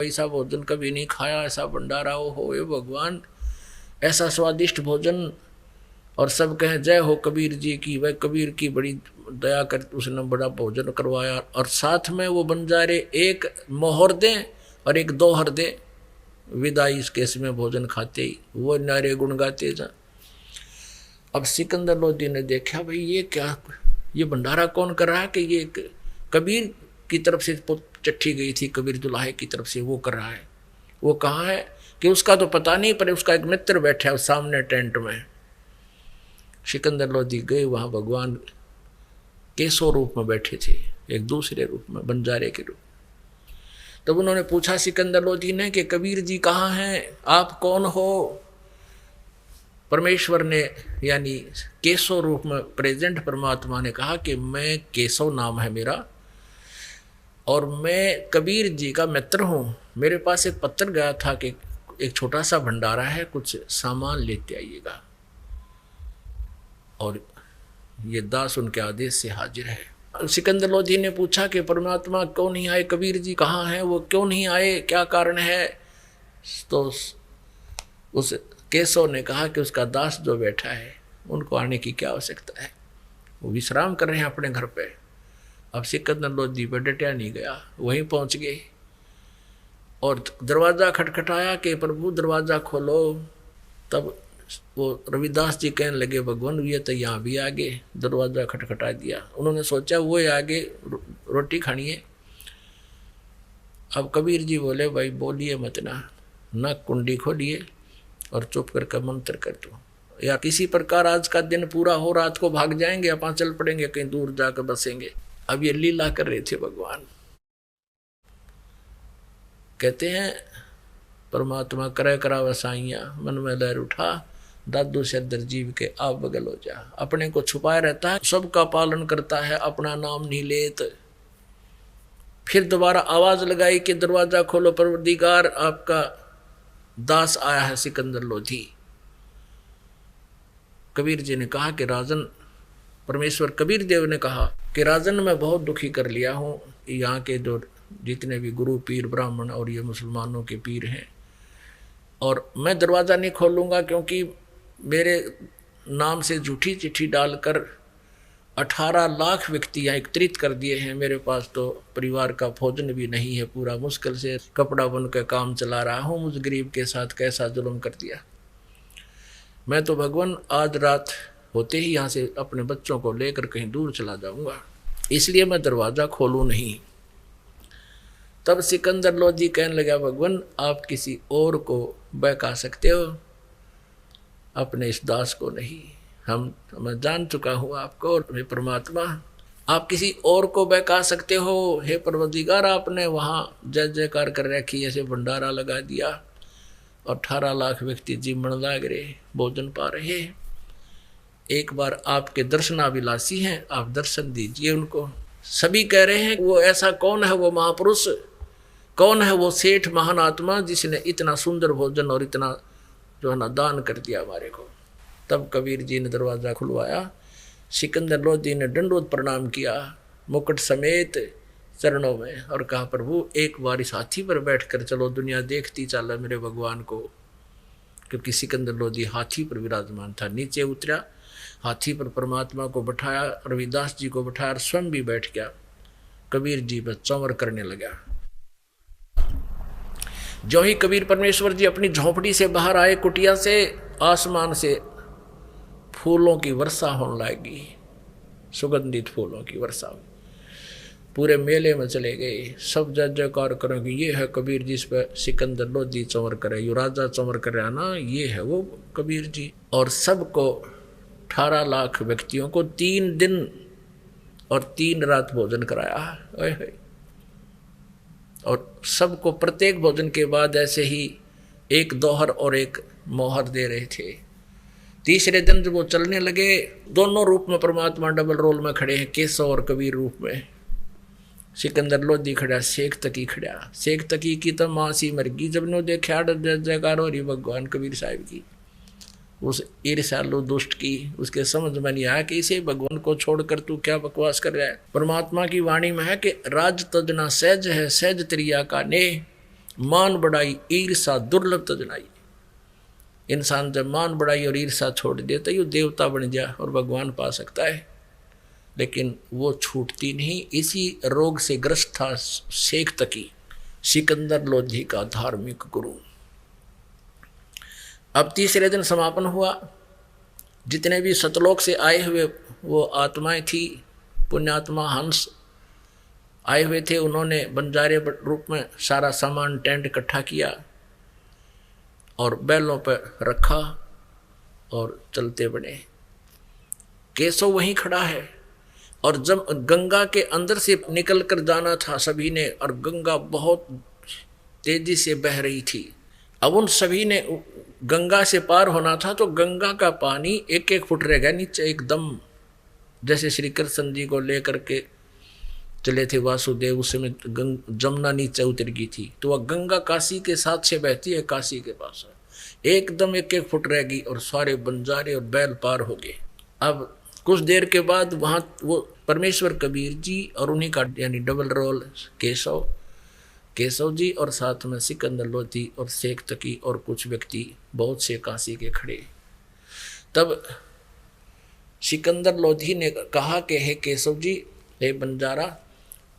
ऐसा भोजन कभी नहीं खाया, ऐसा भंडारा हो ये भगवान, ऐसा स्वादिष्ट भोजन। और सब कहें जय हो कबीर जी की। वह कबीर की बड़ी दया कर, उसने बड़ा भोजन करवाया। और साथ में वो बंजारे एक मोहर दें और एक दोहर दे विदाई इस केस में भोजन खाते ही वो नारे गुण गाते जा। अब सिकंदर लोधी ने देखा भाई ये क्या, ये भंडारा कौन कर रहा है, कि ये कबीर की तरफ से चिट्ठी गई थी, कबीर दुल्हे की तरफ से वो कर रहा है। वो कहाँ है कि उसका तो पता नहीं, पर उसका एक मित्र बैठा है सामने टेंट में। सिकंदर लोधी गए वहाँ, भगवान केसो रूप में बैठे थे, एक दूसरे रूप में, बंजारे के रूप। तब उन्होंने पूछा सिकंदर लोधी ने कि कबीर जी कहाँ हैं, आप कौन हो। परमेश्वर ने यानी केशव रूप में प्रेजेंट परमात्मा ने कहा कि मैं केशव नाम है मेरा, और मैं कबीर जी का मित्र हूँ। मेरे पास एक पत्र गया था कि एक छोटा सा भंडारा है, कुछ सामान लेते आइएगा। और ये दास उनके आदेश से हाजिर है। सिकंदर लोधी ने पूछा कि परमात्मा क्यों नहीं आए, कबीर जी कहाँ हैं, वो क्यों नहीं आए, क्या कारण है। तो उस केशव ने कहा कि उसका दास जो बैठा है उनको आने की क्या आवश्यकता है, वो विश्राम कर रहे हैं अपने घर पे। अब सिकंदर लोधी पे डटा नहीं गया, वहीं पहुंच गए और दरवाज़ा खटखटाया कि प्रभु दरवाज़ा खोलो। तब वो रविदास जी कहने लगे भगवान ये तो यहाँ भी आगे, दरवाज़ा खटखटा दिया। उन्होंने सोचा वो आगे रोटी खानी है। अब कबीर जी बोले भाई बोलिए मत ना कुंडी खोलिए और चुप करके मंत्र कर दो, या किसी प्रकार आज का दिन पूरा हो, रात को भाग जाएंगे, अपन चल पड़ेंगे कहीं दूर जाकर बसेंगे। अब ये लीला कर रहे थे भगवान। कहते हैं परमात्मा करे करा वसाइया, मन में लहर उठा दादू से दर जीव के आप बगल हो जा। अपने को छुपाए रहता है, सबका पालन करता है, अपना नाम नहीं लेत। फिर दोबारा आवाज लगाई कि दरवाजा खोलो, परवरदिगार आपका दास आया है सिकंदर लोधी। कबीर जी ने कहा कि राजन, परमेश्वर कबीर देव ने कहा कि राजन मैं बहुत दुखी कर लिया हूँ, यहाँ के जो जितने भी गुरु पीर ब्राह्मण और ये मुसलमानों के पीर हैं, और मैं दरवाज़ा नहीं खोलूँगा क्योंकि मेरे नाम से झूठी चिट्ठी डालकर 18 लाख व्यक्ति यहाँ एकत्रित कर दिए हैं। मेरे पास तो परिवार का भोजन भी नहीं है, पूरा मुश्किल से कपड़ा बुन के काम चला रहा हूँ। मुझ गरीब के साथ कैसा जुल्म कर दिया। मैं तो भगवान आज रात होते ही यहाँ से अपने बच्चों को लेकर कहीं दूर चला जाऊँगा, इसलिए मैं दरवाज़ा खोलूँ नहीं। तब सिकंदर लोधी कहने लगा भगवान आप किसी और को बहका सकते हो, अपने इस दास को नहीं। मैं जान चुका हूँ आपको, हे परमात्मा आप किसी और को बहका सकते हो। हे परवरदिगार आपने वहाँ जय जयकार कर रखी, ऐसे भंडारा लगा दिया और 18 लाख व्यक्ति जीवन लाग रहे, भोजन पा रहे। एक बार आपके दर्शनाभिलाषी हैं, आप दर्शन दीजिए उनको। सभी कह रहे हैं वो ऐसा कौन है, वो महापुरुष कौन है, वो सेठ महान आत्मा जिसने इतना सुंदर भोजन और इतना जो है ना दान कर दिया हमारे को। तब कबीर जी ने दरवाज़ा खुलवाया। सिकंदर लोधी ने दंडवत प्रणाम किया मुकुट समेत चरणों में और कहा प्रभु एक बार इस हाथी पर बैठकर चलो, दुनिया देखती चला मेरे भगवान को। क्योंकि सिकंदर लोधी हाथी पर विराजमान था। नीचे उतरा, हाथी पर परमात्मा को बैठाया, रविदास जी को बैठाया और स्वयं भी बैठ गया। कबीर जी पर चौवर करने लगा। जो ही कबीर परमेश्वर जी अपनी झोंपड़ी से बाहर आए, कुटिया से, आसमान से फूलों की वर्षा होने लगी, सुगंधित फूलों की वर्षा। पूरे मेले में चले गए, सब जय जयकार करें कि ये है कबीर जी। इस पर सिकंदर लोधी चंवर करे, यो राजा चंवर करे ना, ये है वो कबीर जी। और सबको 18 लाख व्यक्तियों को 3 दिन और 3 रात भोजन कराया। और सबको प्रत्येक भोजन के बाद ऐसे ही एक दोहर और एक मोहर दे रहे थे। तीसरे दिन जब वो चलने लगे, दोनों रूप में परमात्मा डबल रोल में खड़े हैं, केशव और कबीर रूप में। सिकंदर लोधी खड़ा, शेख तकी खड़ा। शेख तकी की तो माँ सी मर गई जब ने देखा जय जयकार हो रही भगवान कबीर साहिब की। उस ईर्ष्यालु दुष्ट की उसके समझ में नहीं आया कि इसे भगवान को छोड़कर तू क्या बकवास कर रहा है। परमात्मा की वाणी में है कि राज तजना सहज है, सहज त्रिया का ने। मान बढ़ाई ईर्षा दुर्लभ तजनाई। इंसान जब मान बढ़ाई और ईर्षा छोड़ दे तो ये देवता बन जाए और भगवान पा सकता है, लेकिन वो छूटती नहीं। इसी रोग से ग्रस्त था शेख तकी, सिकंदर लोधी का धार्मिक गुरु। अब तीसरे दिन समापन हुआ। जितने भी सतलोक से आए हुए वो आत्माएं थी, पुण्यात्मा हंस आए हुए थे, उन्होंने बंजारे रूप में सारा सामान टेंट इकट्ठा किया और बैलों पर रखा और चलते बने। केशव वहीं खड़ा है और जब गंगा के अंदर से निकल कर जाना था सभी ने, और गंगा बहुत तेजी से बह रही थी। अब उन सभी ने गंगा से पार होना था तो गंगा का पानी एक एक फुट रह गया नीचे एकदम। जैसे श्री कृष्ण जी को लेकर के चले थे वासुदेव, उस समय जमुना नीचे उतर गई थी, तो वह गंगा काशी के साथ से बहती है, काशी के पास एकदम एक एक फुट रह गई और सारे बंजारे और बैल पार हो गए। अब कुछ देर के बाद वहाँ वो परमेश्वर कबीर जी और उन्हीं का यानी डबल रोल केशव जी और साथ में सिकंदर लोधी और शेख तकी और कुछ व्यक्ति बहुत से काशी के खड़े। तब सिकंदर लोधी ने कहा कि हे केशव जी, हे बंजारा,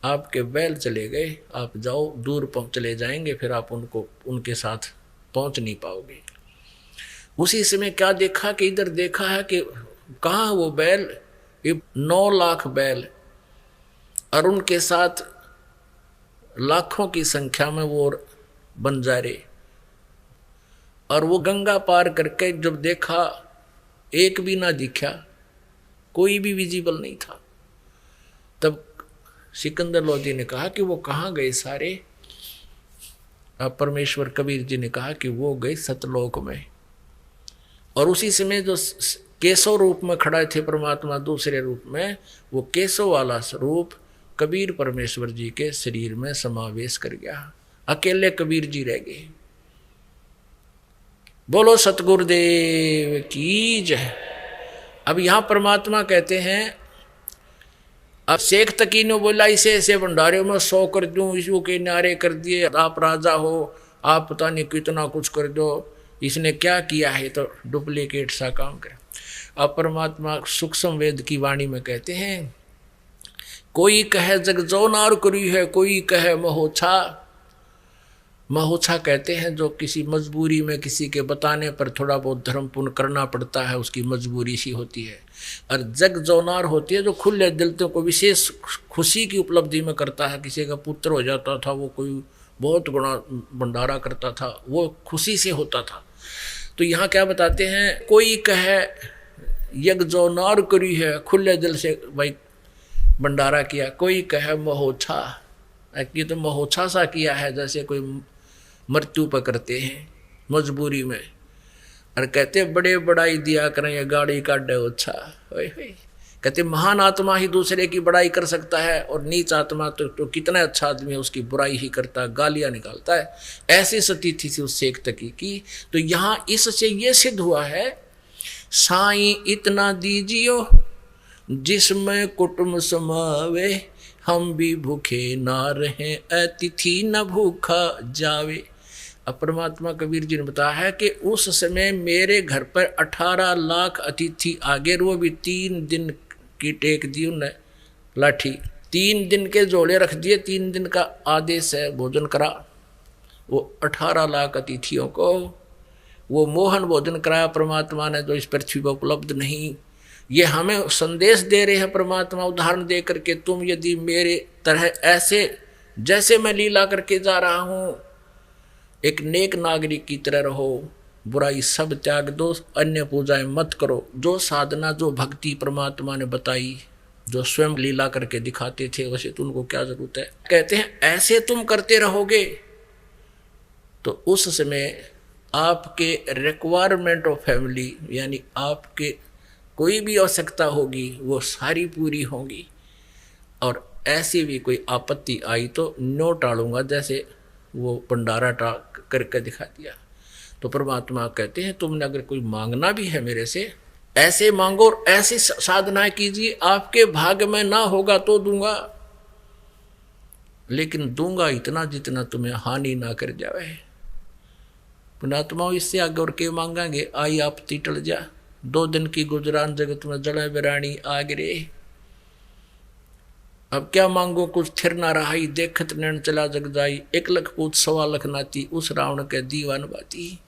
आपके बैल चले गए, आप जाओ, दूर चले जाएंगे, फिर आप उनके साथ पहुंच नहीं पाओगे। उसी समय क्या देखा कि इधर देखा है कि कहाँ वो बैल, ये 9 लाख बैल और उनके साथ लाखों की संख्या में वो बंजारे, और वो गंगा पार करके जब देखा एक भी ना दिखा, कोई भी विजिबल नहीं था। तब सिकंदर लोधी ने कहा कि वो कहाँ गए सारे। अब परमेश्वर कबीर जी ने कहा कि वो गए सतलोक में। और उसी समय जो केशव रूप में खड़ा थे परमात्मा दूसरे रूप में, वो केशव वाला स्वरूप कबीर परमेश्वर जी के शरीर में समावेश कर गया। अकेले कबीर जी रह गए। बोलो सतगुरुदेव की जय। अब यहां परमात्मा कहते हैं, अब शेख तकी ने बोला इसे ऐसे भंडारे में 100 कर दूं, इसको के नारे कर दिए, आप राजा हो, आप पता नहीं कितना कुछ कर दो, इसने क्या किया है, तो डुप्लीकेट सा काम करे। अब परमात्मा सूक्ष्म वेद की वाणी में कहते हैं, कोई कहे जग जो नार करी है, कोई कहे महोछा। महोछा कहते हैं जो किसी मजबूरी में किसी के बताने पर थोड़ा बहुत धर्म पुण्य करना पड़ता है, उसकी मजबूरी सी होती है। और जग जौनार होती है जो खुले दिल को विशेष खुशी की उपलब्धि में करता है। किसी का पुत्र हो जाता था, वो कोई बहुत गुणा भंडारा करता था, वो खुशी से होता था। तो यहाँ क्या बताते हैं, कोई कहे यज्ञ जौनार करी है, खुले दिल से भाई भंडारा किया, कोई कहे महोछा, ये तो महोछा सा किया है जैसे कोई मृत्यु पर करते हैं मजबूरी में। और कहते बड़े बड़ाई दिया करें, ये गाड़ी काटे ओछा। कहते महान आत्मा ही दूसरे की बड़ाई कर सकता है, और नीच आत्मा तो कितना अच्छा आदमी है उसकी बुराई ही करता है, गालियां निकालता है। ऐसी स्थिति थी उस शेख तकी की। तो यहाँ इससे ये सिद्ध हुआ है, साईं इतना दीजियो जिसमें कुटुंब समावे, हम भी भूखे ना रहें, अतिथि न भूखा जावे। अब परमात्मा कबीर जी ने बताया है कि उस समय मेरे घर पर 18 लाख अतिथि आ गए, वो भी 3 दिन की टेक दी उन्हें लाठी, 3 दिन के जोड़े रख दिए, 3 दिन का आदेश है भोजन करा। वो 18 लाख अतिथियों को वो मोहन भोजन कराया परमात्मा ने, जो इस पृथ्वी पर उपलब्ध नहीं। ये हमें संदेश दे रहे हैं परमात्मा उदाहरण दे करके, तुम यदि मेरे तरह ऐसे जैसे मैं लीला करके जा रहा हूँ एक नेक नागरिक की तरह रहो, बुराई सब त्याग दो, अन्य पूजाएं मत करो। जो साधना जो भक्ति परमात्मा ने बताई, जो स्वयं लीला करके दिखाते थे, वैसे तुमको क्या जरूरत है। कहते हैं ऐसे तुम करते रहोगे तो उस समय आपके रिक्वायरमेंट ऑफ फैमिली, यानी आपके कोई भी आवश्यकता होगी वो सारी पूरी होगी। और ऐसी भी कोई आपत्ति आई तो नो टालूंगा, जैसे वो भंडारा करके दिखा दिया। तो परमात्मा कहते हैं तुमने अगर कोई मांगना भी है मेरे से, ऐसे मांगो और ऐसी साधना कीजिए, आपके भाग्य में ना होगा तो दूंगा, लेकिन दूंगा इतना जितना तुम्हें हानि ना कर जावे। पुणात्माओं, इससे आगे और के मांगेंगे? आई आपत्ति टल जा, 2 दिन की गुजरान जगत में जड़े बिरानी आ गिरे। अब क्या मांगो, कुछ थिर ना रहाई, देखत नैन चला जग जाई। 1 लाख पूत 1.25 लाख नाती, उस रावण के दीवान बाती।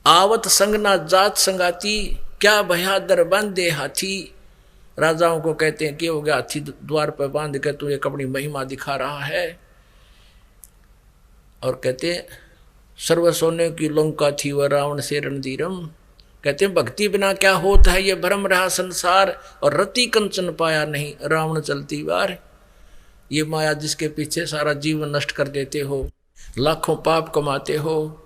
आवत संग ना जात संगाती, क्या भया दर बांधे हाथी। राजाओं को कहते हैं कि हो गया, हाथी द्वार पर बांध के तू एक अपनी महिमा दिखा रहा है। और कहते हैं सर्व सोने की लंका थी वह रावण से रणधीरम। कहते हैं भक्ति बिना क्या होता है, ये भ्रम रहा संसार। और रति कंचन पाया नहीं, रावण चलती बार। ये माया जिसके पीछे सारा जीवन नष्ट कर देते हो, लाखों पाप कमाते हो,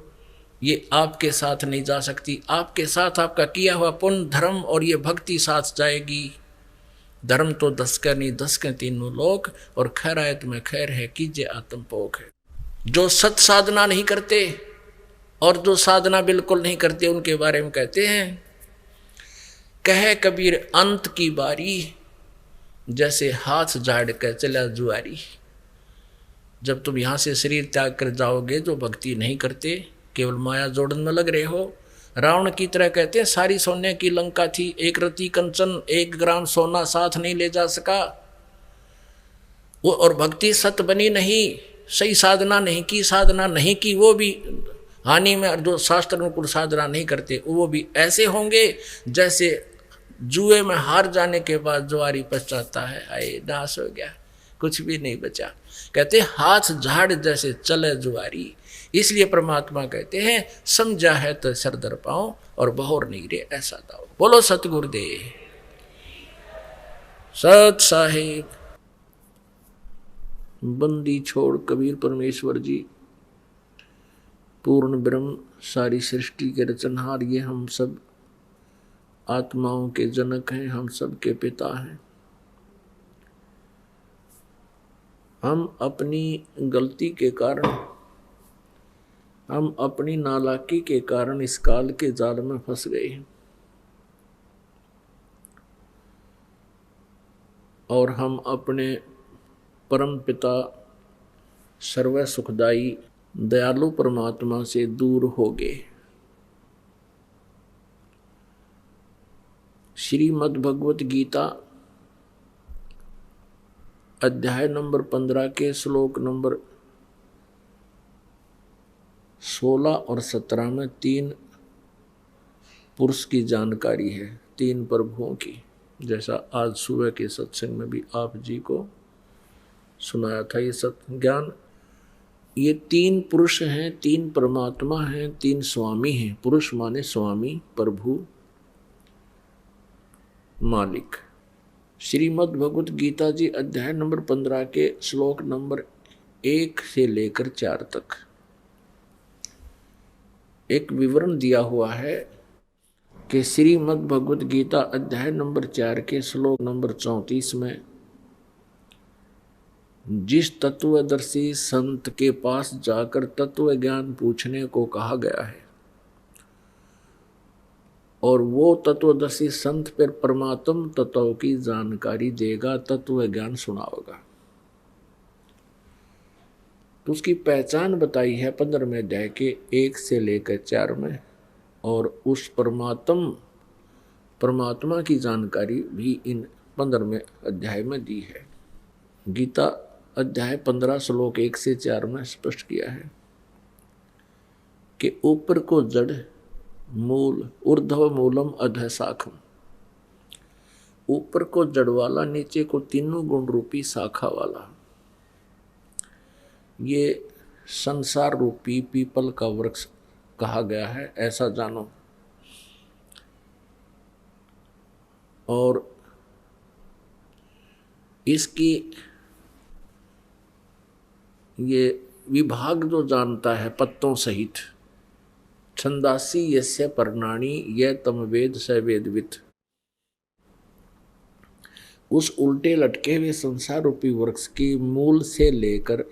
ये आपके साथ नहीं जा सकती। आपके साथ आपका किया हुआ पुण्य धर्म और ये भक्ति साथ जाएगी। धर्म तो 10 का नहीं 10 के 3 लोक, और खैरायत में खैर है कीजिए आत्मपोख है। जो सत साधना नहीं करते और जो साधना बिल्कुल नहीं करते, उनके बारे में कहते हैं, कहे कबीर अंत की बारी, जैसे हाथ झाड़ कर चला जुआरी। जब तुम यहाँ से शरीर त्याग कर जाओगे, जो भक्ति नहीं करते, केवल माया जोड़न में लग रहे हो, रावण की तरह कहते हैं सारी सोने की लंका थी, 1 रति कंचन 1 ग्राम सोना साथ नहीं ले जा सका वो। और भक्ति सत बनी नहीं, सही साधना नहीं की, साधना नहीं की, वो भी हानि में। जो शास्त्र अनुकूल साधना नहीं करते, वो भी ऐसे होंगे जैसे जुए में हार जाने के बाद जुआरी पछताता है, आए नाश हो गया, कुछ भी नहीं बचा। कहते हाथ झाड़ जैसे चले जुआरी। इसलिए परमात्मा कहते हैं समझा है तो सर दर पाओ और बहोर नहीं रे ऐसा दाओ। बोलो सतगुरुदेव सत साहिब। बंदी छोड़ कबीर परमेश्वर जी, पूर्ण ब्रह्म, सारी सृष्टि के रचनहार, ये हम सब आत्माओं के जनक हैं, हम सब के पिता हैं। हम अपनी गलती के कारण, हम अपनी नालायकी के कारण इस काल के जाल में फंस गए हैं। और हम अपने परम पिता सर्व सुखदाई दयालु परमात्मा से दूर हो गए। श्रीमद् भगवत गीता अध्याय नंबर 15 के श्लोक नंबर 16 और 17 में 3 पुरुष की जानकारी है, 3 प्रभुओं की, जैसा आज सुबह के सत्संग में भी आप जी को सुनाया था ये सत्य ज्ञान। ये 3 पुरुष हैं, 3 परमात्मा हैं, 3 स्वामी हैं। पुरुष माने स्वामी, प्रभु, मालिक। श्रीमद् भगवत गीता जी अध्याय नंबर 15 के श्लोक नंबर 1 से लेकर 4 तक एक विवरण दिया हुआ है कि श्रीमद् भगवत गीता अध्याय नंबर 4 के श्लोक नंबर 34 में जिस तत्वदर्शी संत के पास जाकर तत्व ज्ञान पूछने को कहा गया है और वो तत्वदर्शी संत पर परमात्म तत्व की जानकारी देगा, तत्व ज्ञान सुनाओगा, तो उसकी पहचान बताई है 15वें अध्याय के 1 से लेकर 4 में। और उस परमात्मा की जानकारी भी इन 15वें अध्याय में दी है। गीता अध्याय 15 श्लोक 1 से 4 में स्पष्ट किया है कि ऊपर को जड़ मूल, ऊर्ध्व मूलम अधः शाखम। ऊपर को जड़ वाला, नीचे को तीनों गुण रूपी शाखा वाला, ये संसार रूपी पीपल का वृक्ष कहा गया है, ऐसा जानो। और इसकी ये विभाग जो जानता है पत्तों सहित, छंदासी यस्य पर्णानि ये तम वेद स वेदवित, उस उल्टे लटके हुए संसार रूपी वृक्ष की मूल से लेकर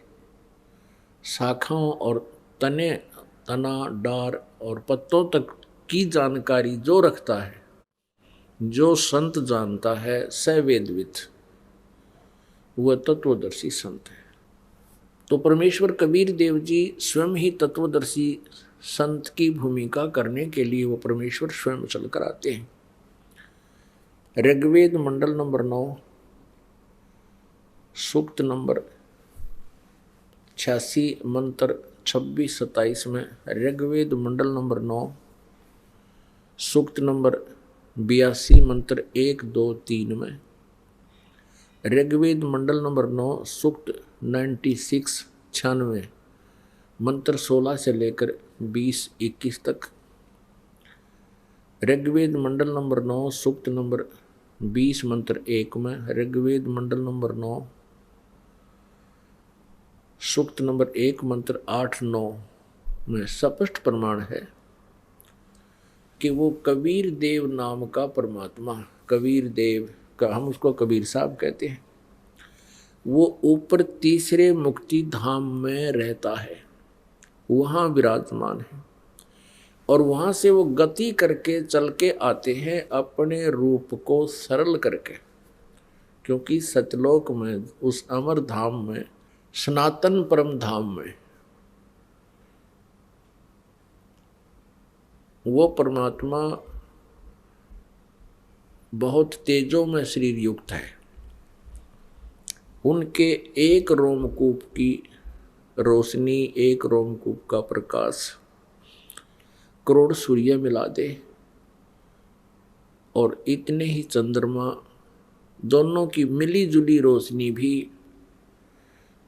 शाखाओं और तने, तना, डार और पत्तों तक की जानकारी जो रखता है, जो संत जानता है, स वेदवित, वह तत्वदर्शी संत है। तो परमेश्वर कबीर देव जी स्वयं ही तत्वदर्शी संत की भूमिका करने के लिए वो परमेश्वर स्वयं चल कर आते हैं। ऋग्वेद मंडल नंबर 9 सूक्त नंबर 86 मंत्र 26-27 में, ऋग्वेद मंडल नंबर 9 सूक्त नंबर 82 मंत्र 1, 2, 3 में, ऋग्वेद मंडल नंबर 9 सूक्त 96 मंत्र 16 से लेकर 20-21 तक, ऋग्वेद मंडल नंबर 9 सूक्त नंबर 20 मंत्र 1 में, ऋग्वेद मंडल नंबर 9 सूक्त नंबर 1 मंत्र 8-9 में स्पष्ट प्रमाण है कि वो कबीर देव नाम का परमात्मा, कबीर देव का हम उसको कबीर साहब कहते हैं, वो ऊपर तीसरे मुक्ति धाम में रहता है, वहाँ विराजमान है। और वहाँ से वो गति करके चल के आते हैं अपने रूप को सरल करके, क्योंकि सतलोक में उस अमर धाम में, सनातन परम धाम में वो परमात्मा बहुत तेजों में शरीर युक्त है। उनके एक रोमकूप की रोशनी, एक रोमकूप का प्रकाश करोड़ सूर्य मिला दे और इतने ही चंद्रमा, दोनों की मिली जुली रोशनी भी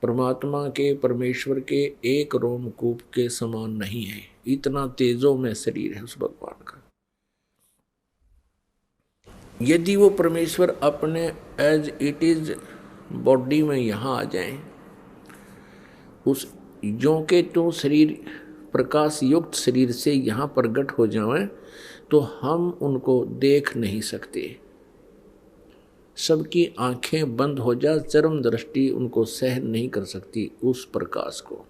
परमात्मा के, परमेश्वर के एक रोमकूप के समान नहीं है। इतना तेजों में शरीर है उस भगवान का। यदि वो परमेश्वर अपने एज इट इज बॉडी में यहाँ आ जाएं, उस जो के तो शरीर प्रकाश युक्त शरीर से यहाँ प्रकट हो जाएं, तो हम उनको देख नहीं सकते। सबकी आंखें बंद हो जा, चरम दृष्टि उनको सहन नहीं कर सकती उस प्रकाश को।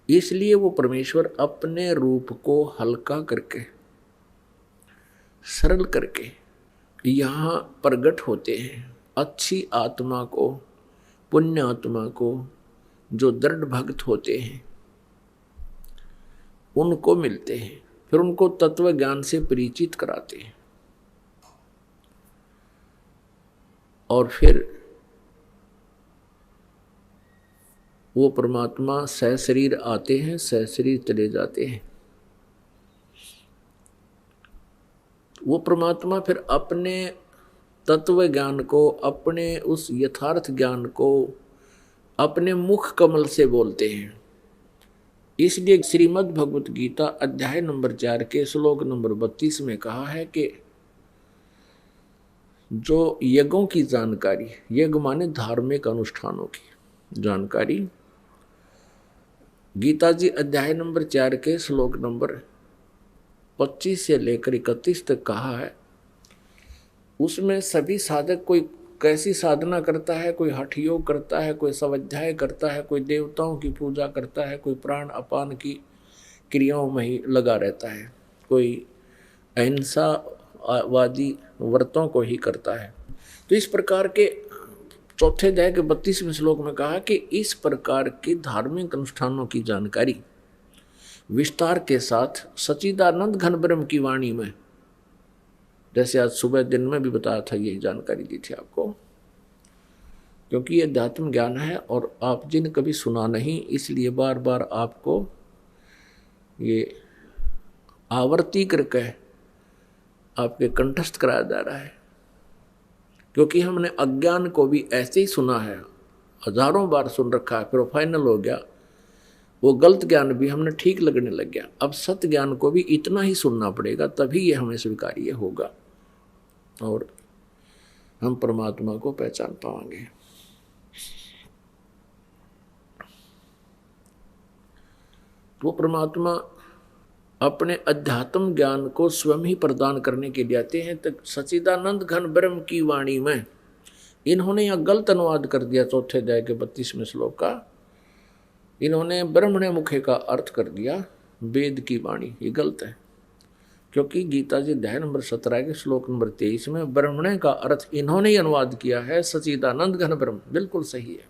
इसलिए वो परमेश्वर अपने रूप को हल्का करके, सरल करके यहाँ प्रकट होते हैं। अच्छी आत्मा को, पुण्य आत्मा को, जो दृढ़ भक्त होते हैं उनको मिलते हैं, फिर उनको तत्व ज्ञान से परिचित कराते हैं और फिर वो परमात्मा सह शरीर आते हैं, सह शरीर चले जाते हैं। वो परमात्मा फिर अपने तत्व ज्ञान को, अपने उस यथार्थ ज्ञान को अपने मुख कमल से बोलते हैं। इसलिए श्रीमद् भगवत गीता अध्याय नंबर 4 के श्लोक नंबर 32 में कहा है कि जो यज्ञों की जानकारी, यज्ञ माने धार्मिक अनुष्ठानों की जानकारी, गीता जी अध्याय नंबर 4 के श्लोक नंबर 25 से लेकर 31 तक कहा है। उसमें सभी साधक कोई कैसी साधना करता है, कोई हठ योग करता है, कोई स्वाध्याय करता है, कोई देवताओं की पूजा करता है, कोई प्राण अपान की क्रियाओं में ही लगा रहता है, कोई अहिंसावादी व्रतों को ही करता है। तो इस प्रकार के चौथे अध्याय के 32वें श्लोक में कहा कि इस प्रकार के धार्मिक अनुष्ठानों की जानकारी विस्तार के साथ सच्चिदानंद घन ब्रह्म की वाणी में, जैसे आज सुबह दिन में भी बताया था, यही जानकारी दी थी आपको, क्योंकि ये अध्यात्म ज्ञान है और आप जिन कभी सुना नहीं, इसलिए बार बार आपको ये आवर्ती करके आपके कंठस्थ कराया जा रहा है। क्योंकि हमने अज्ञान को भी ऐसे ही सुना है, हजारों बार सुन रखा है, फिर वो फाइनल हो गया। वो गलत ज्ञान भी हमने ठीक लगने लग गया। अब सत्य ज्ञान को भी इतना ही सुनना पड़ेगा, तभी ये हमें स्वीकार्य होगा और हम परमात्मा को पहचान पाएंगे। वो परमात्मा अपने अध्यात्म ज्ञान को स्वयं ही प्रदान करने के लिए आते हैं। तो सच्चिदानंद घन ब्रह्म की वाणी में इन्होंने यहाँ गलत अनुवाद कर दिया। चौथे अध्याय के 32वें श्लोक का इन्होंने ब्रह्मणे मुखे का अर्थ कर दिया वेद की वाणी। ये गलत है, क्योंकि गीता जी अध्याय नंबर 17 के श्लोक नंबर 23 में ब्रह्मणे का अर्थ इन्होंने ही अनुवाद किया है सच्चिदानंद घन ब्रह्म। बिल्कुल सही है।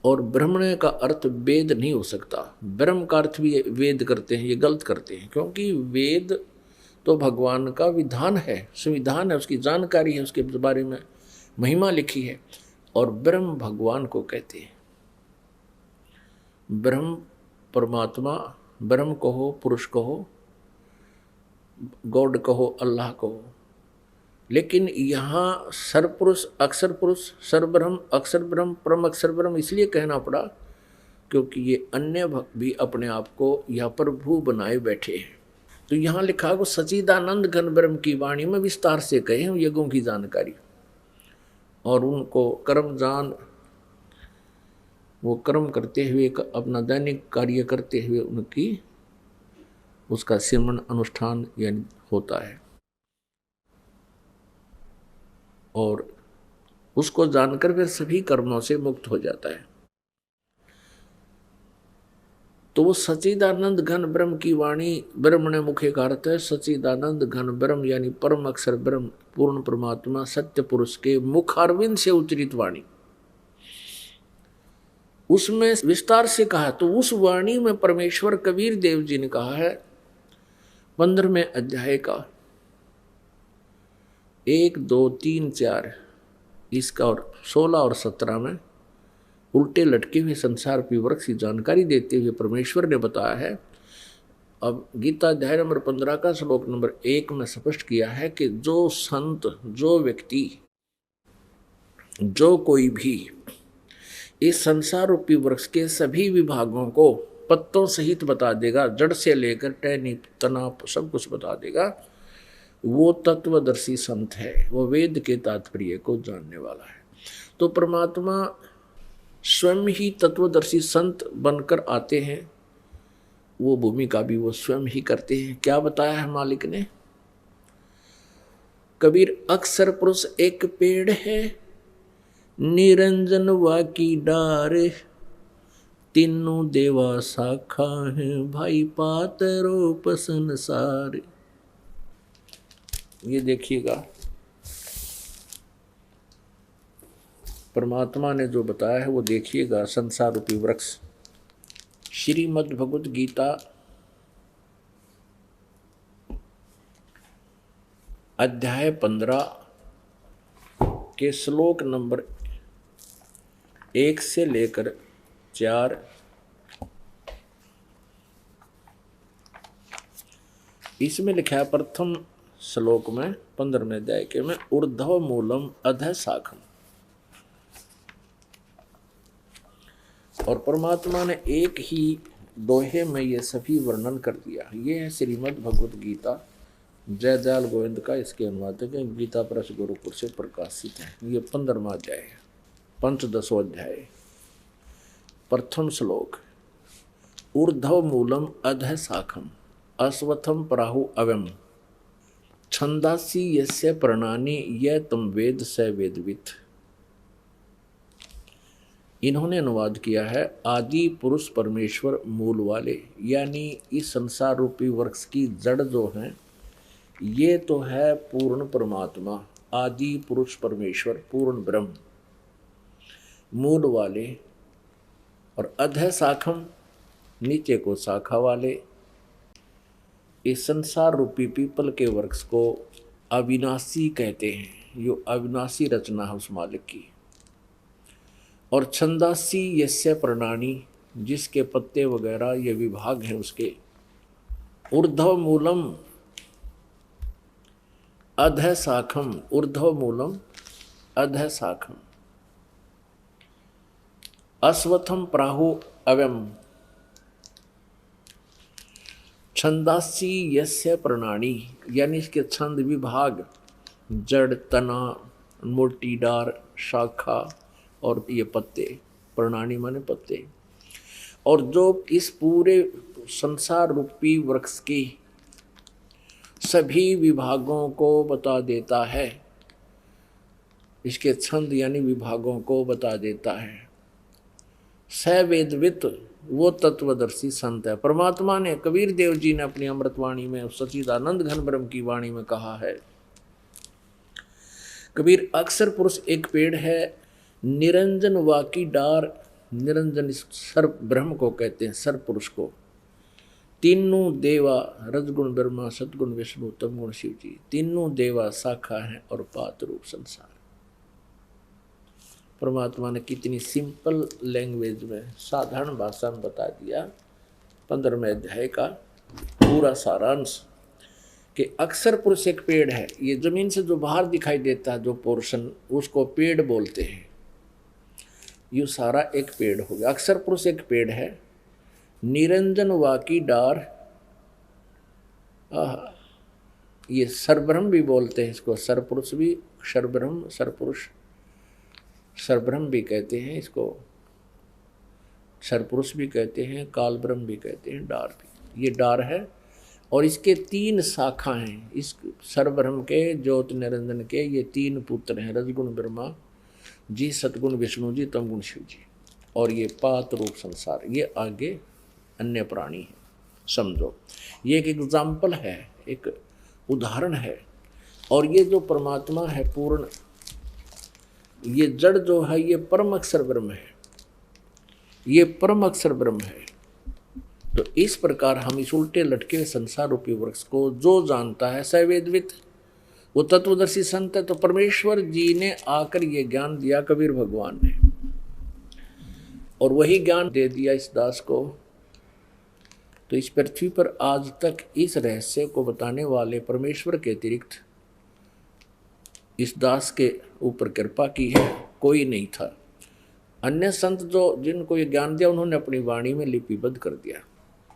और ब्रह्मण्य का अर्थ वेद नहीं हो सकता। ब्रह्म का अर्थ भी वेद करते हैं, ये गलत करते हैं, क्योंकि वेद तो भगवान का विधान है, संविधान है, उसकी जानकारी है, उसके बारे में महिमा लिखी है। और ब्रह्म भगवान को कहते हैं। ब्रह्म परमात्मा, ब्रह्म कहो, पुरुष कहो, गॉड कहो, अल्लाह कहो। लेकिन यहाँ सरपुरुष, अक्षर पुरुष, सरब्रह्म, अक्षर ब्रह्म, परम अक्षर ब्रह्म इसलिए कहना पड़ा क्योंकि ये अन्य भी अपने आप को यहाँ प्रभु बनाए बैठे हैं। तो यहाँ लिखा को सच्चिदानंद घन ब्रह्म की वाणी में विस्तार से कहे हैं यज्ञों की जानकारी, और उनको कर्म जान, वो कर्म करते हुए अपना दैनिक कार्य करते हुए उनकी उसका सिमरन अनुष्ठान यानी होता है, और उसको जानकर फिर सभी कर्मों से मुक्त हो जाता है। तो वो सच्चिदानंद घन ब्रह्म की वाणी, ब्रह्म ने मुख्य का अर्थ है सच्चिदानंद घन ब्रह्म यानी परम अक्षर ब्रह्म, पूर्ण परमात्मा, सत्य पुरुष के मुखारविंद से उच्चरित वाणी। उसमें विस्तार से कहा, तो उस वाणी में परमेश्वर कबीर देव जी ने कहा है 15वें अध्याय का 1, 2, 3, 4 इसका, और 16 और 17 में उल्टे लटके हुए संसार की वृक्ष की जानकारी देते हुए परमेश्वर ने बताया है। अब गीता अध्याय नंबर 15 का श्लोक नंबर 1 में स्पष्ट किया है कि जो संत, जो व्यक्ति, जो कोई भी इस संसार रूपी वृक्ष के सभी विभागों को पत्तों सहित बता देगा, जड़ से लेकर टहनी तना सब कुछ बता देगा, वो तत्वदर्शी संत है, वो वेद के तात्पर्य को जानने वाला है। तो परमात्मा स्वयं ही तत्वदर्शी संत बनकर आते हैं, वो भूमिका भी वो स्वयं ही करते हैं। क्या बताया है मालिक ने? कबीर अक्षर पुरुष एक पेड़ है, निरंजन वा की डार, तीनों देवा शाखा है, भाई पातरो पसंसार। ये देखिएगा परमात्मा ने जो बताया है वो देखिएगा। संसार रूपी वृक्ष, श्रीमद् भगवद गीता अध्याय 15 के श्लोक नंबर 1 से लेकर 4 इसमें लिखा है प्रथम श्लोक में 15वें अध्याय के में ऊर्ध्व मूलम अधः शाखम। और परमात्मा ने एक ही दोहे में ये सभी वर्णन कर दिया। ये है श्रीमद् भगवद गीता, जयदयाल गोविंद का इसके अनुवादक है, गीता प्रेस गुरुकुल से प्रकाशित है। ये 15वां अध्याय है, पंचदशों अध्याय। प्रथम श्लोक ऊर्ध्व मूलम अधः शाखम, अश्वत्थम प्राहु अव्यम, छंदासी यस्य प्रणानि यह तम वेद स वेदवित्। इन्होंने अनुवाद किया है आदि पुरुष परमेश्वर मूल वाले, यानी इस संसार रूपी वृक्ष की जड़ जो है ये तो है पूर्ण परमात्मा, आदि पुरुष परमेश्वर पूर्ण ब्रह्म मूल वाले, और अधः शाखम नीचे को शाखा वाले। इस संसार रूपी पीपल के वृक्ष को अविनाशी कहते हैं, यो अविनाशी रचना है उस मालिक की। और छंदासी यस्य प्रणानी, जिसके पत्ते वगैरह ये विभाग हैं उसके। ऊर्ध्व मूलम अधः शाखम, ऊर्ध्व मूलम अधः शाखम, अश्वत्थम प्राहु अव्यम, छंदासी यस्य प्रणानी, यानी इसके छंद विभाग जड़, तना, मोटी डार, शाखा और ये पत्ते, प्रणानी माने पत्ते। और जो इस पूरे संसार रूपी वृक्ष की सभी विभागों को बता देता है, इसके छंद यानी विभागों को बता देता है। स वेदवित, वो तत्वदर्शी संत है। परमात्मा ने, कबीर देव जी ने अपनी अमृतवाणी में, सच्चिदानंद घन ब्रह्म की वाणी में कहा है, कबीर अक्षर पुरुष एक पेड़ है, निरंजन वाकी डार, निरंजन इस सर्व ब्रह्म को कहते हैं, सर्व पुरुष को। तीनों देवा रजगुण ब्रह्मा, सतगुण विष्णु, तमगुण शिव जी, तीनों देवा शाखा हैं और पात रूप संसार। परमात्मा ने कितनी सिंपल लैंग्वेज में, साधारण भाषा में बता दिया। 15वें अध्याय का पूरा सारांश कि अक्षर पुरुष एक पेड़ है। ये जमीन से जो बाहर दिखाई देता है जो पोर्शन, उसको पेड़ बोलते हैं। ये सारा एक पेड़ हो गया। अक्षर पुरुष एक पेड़ है। निरंजन वाकी डार, ये सरब्रह्म भी बोलते हैं इसको, सरपुरुष भी, सरब्रह्म, सरपुरुष, सरब्रह्म भी कहते हैं इसको, सरपुरुष भी कहते हैं, काल ब्रह्म भी कहते हैं, डार भी। ये डार है और इसके 3 शाखा हैं। इस सरब्रह्म के, ज्योत निरंजन के ये 3 पुत्र हैं, रजगुण ब्रह्मा जी, सतगुण विष्णु जी, तमगुण शिव जी, और ये पात रूप संसार। ये आगे अन्य प्राणी है, समझो। ये एक एग्जाम्पल है, एक उदाहरण है। और ये जो परमात्मा है पूर्ण, ये जड़ जो है ये परम अक्षर ब्रह्म है, ये परम अक्षर ब्रह्म है। तो इस प्रकार हम इस उल्टे लटके संसार रूपी वृक्ष को जो जानता है सवेदवित, वो तत्वदर्शी संत है। तो परमेश्वर जी ने आकर ये ज्ञान दिया कबीर भगवान ने, और वही ज्ञान दे दिया इस दास को। तो इस पृथ्वी पर आज तक इस रहस्य को बताने वाले परमेश्वर के अतिरिक्त इस दास के ऊपर कृपा की है कोई नहीं था। अन्य संत जो जिनको ये ज्ञान दिया उन्होंने अपनी वाणी में लिपिबद्ध कर दिया।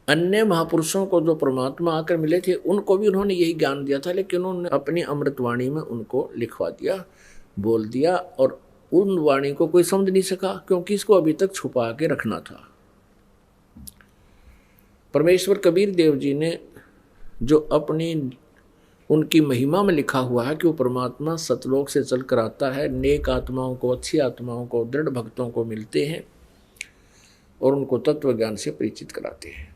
अन्य महापुरुषों को जो परमात्मा आकर मिले थे उनको भी उन्होंने यही ज्ञान दिया था, लेकिन उन्होंने अपनी अमृतवाणी में उनको लिखवा दिया, बोल दिया, और उन वाणी को कोई समझ नहीं सका क्योंकि इसको अभी तक छुपा के रखना था। परमेश्वर कबीर देव जी ने जो अपनी उनकी महिमा में लिखा हुआ है कि वो परमात्मा सतलोक से चल कर आता है, नेक आत्माओं को, अच्छी आत्माओं को, दृढ़ भक्तों को मिलते हैं और उनको तत्व ज्ञान से परिचित कराते हैं।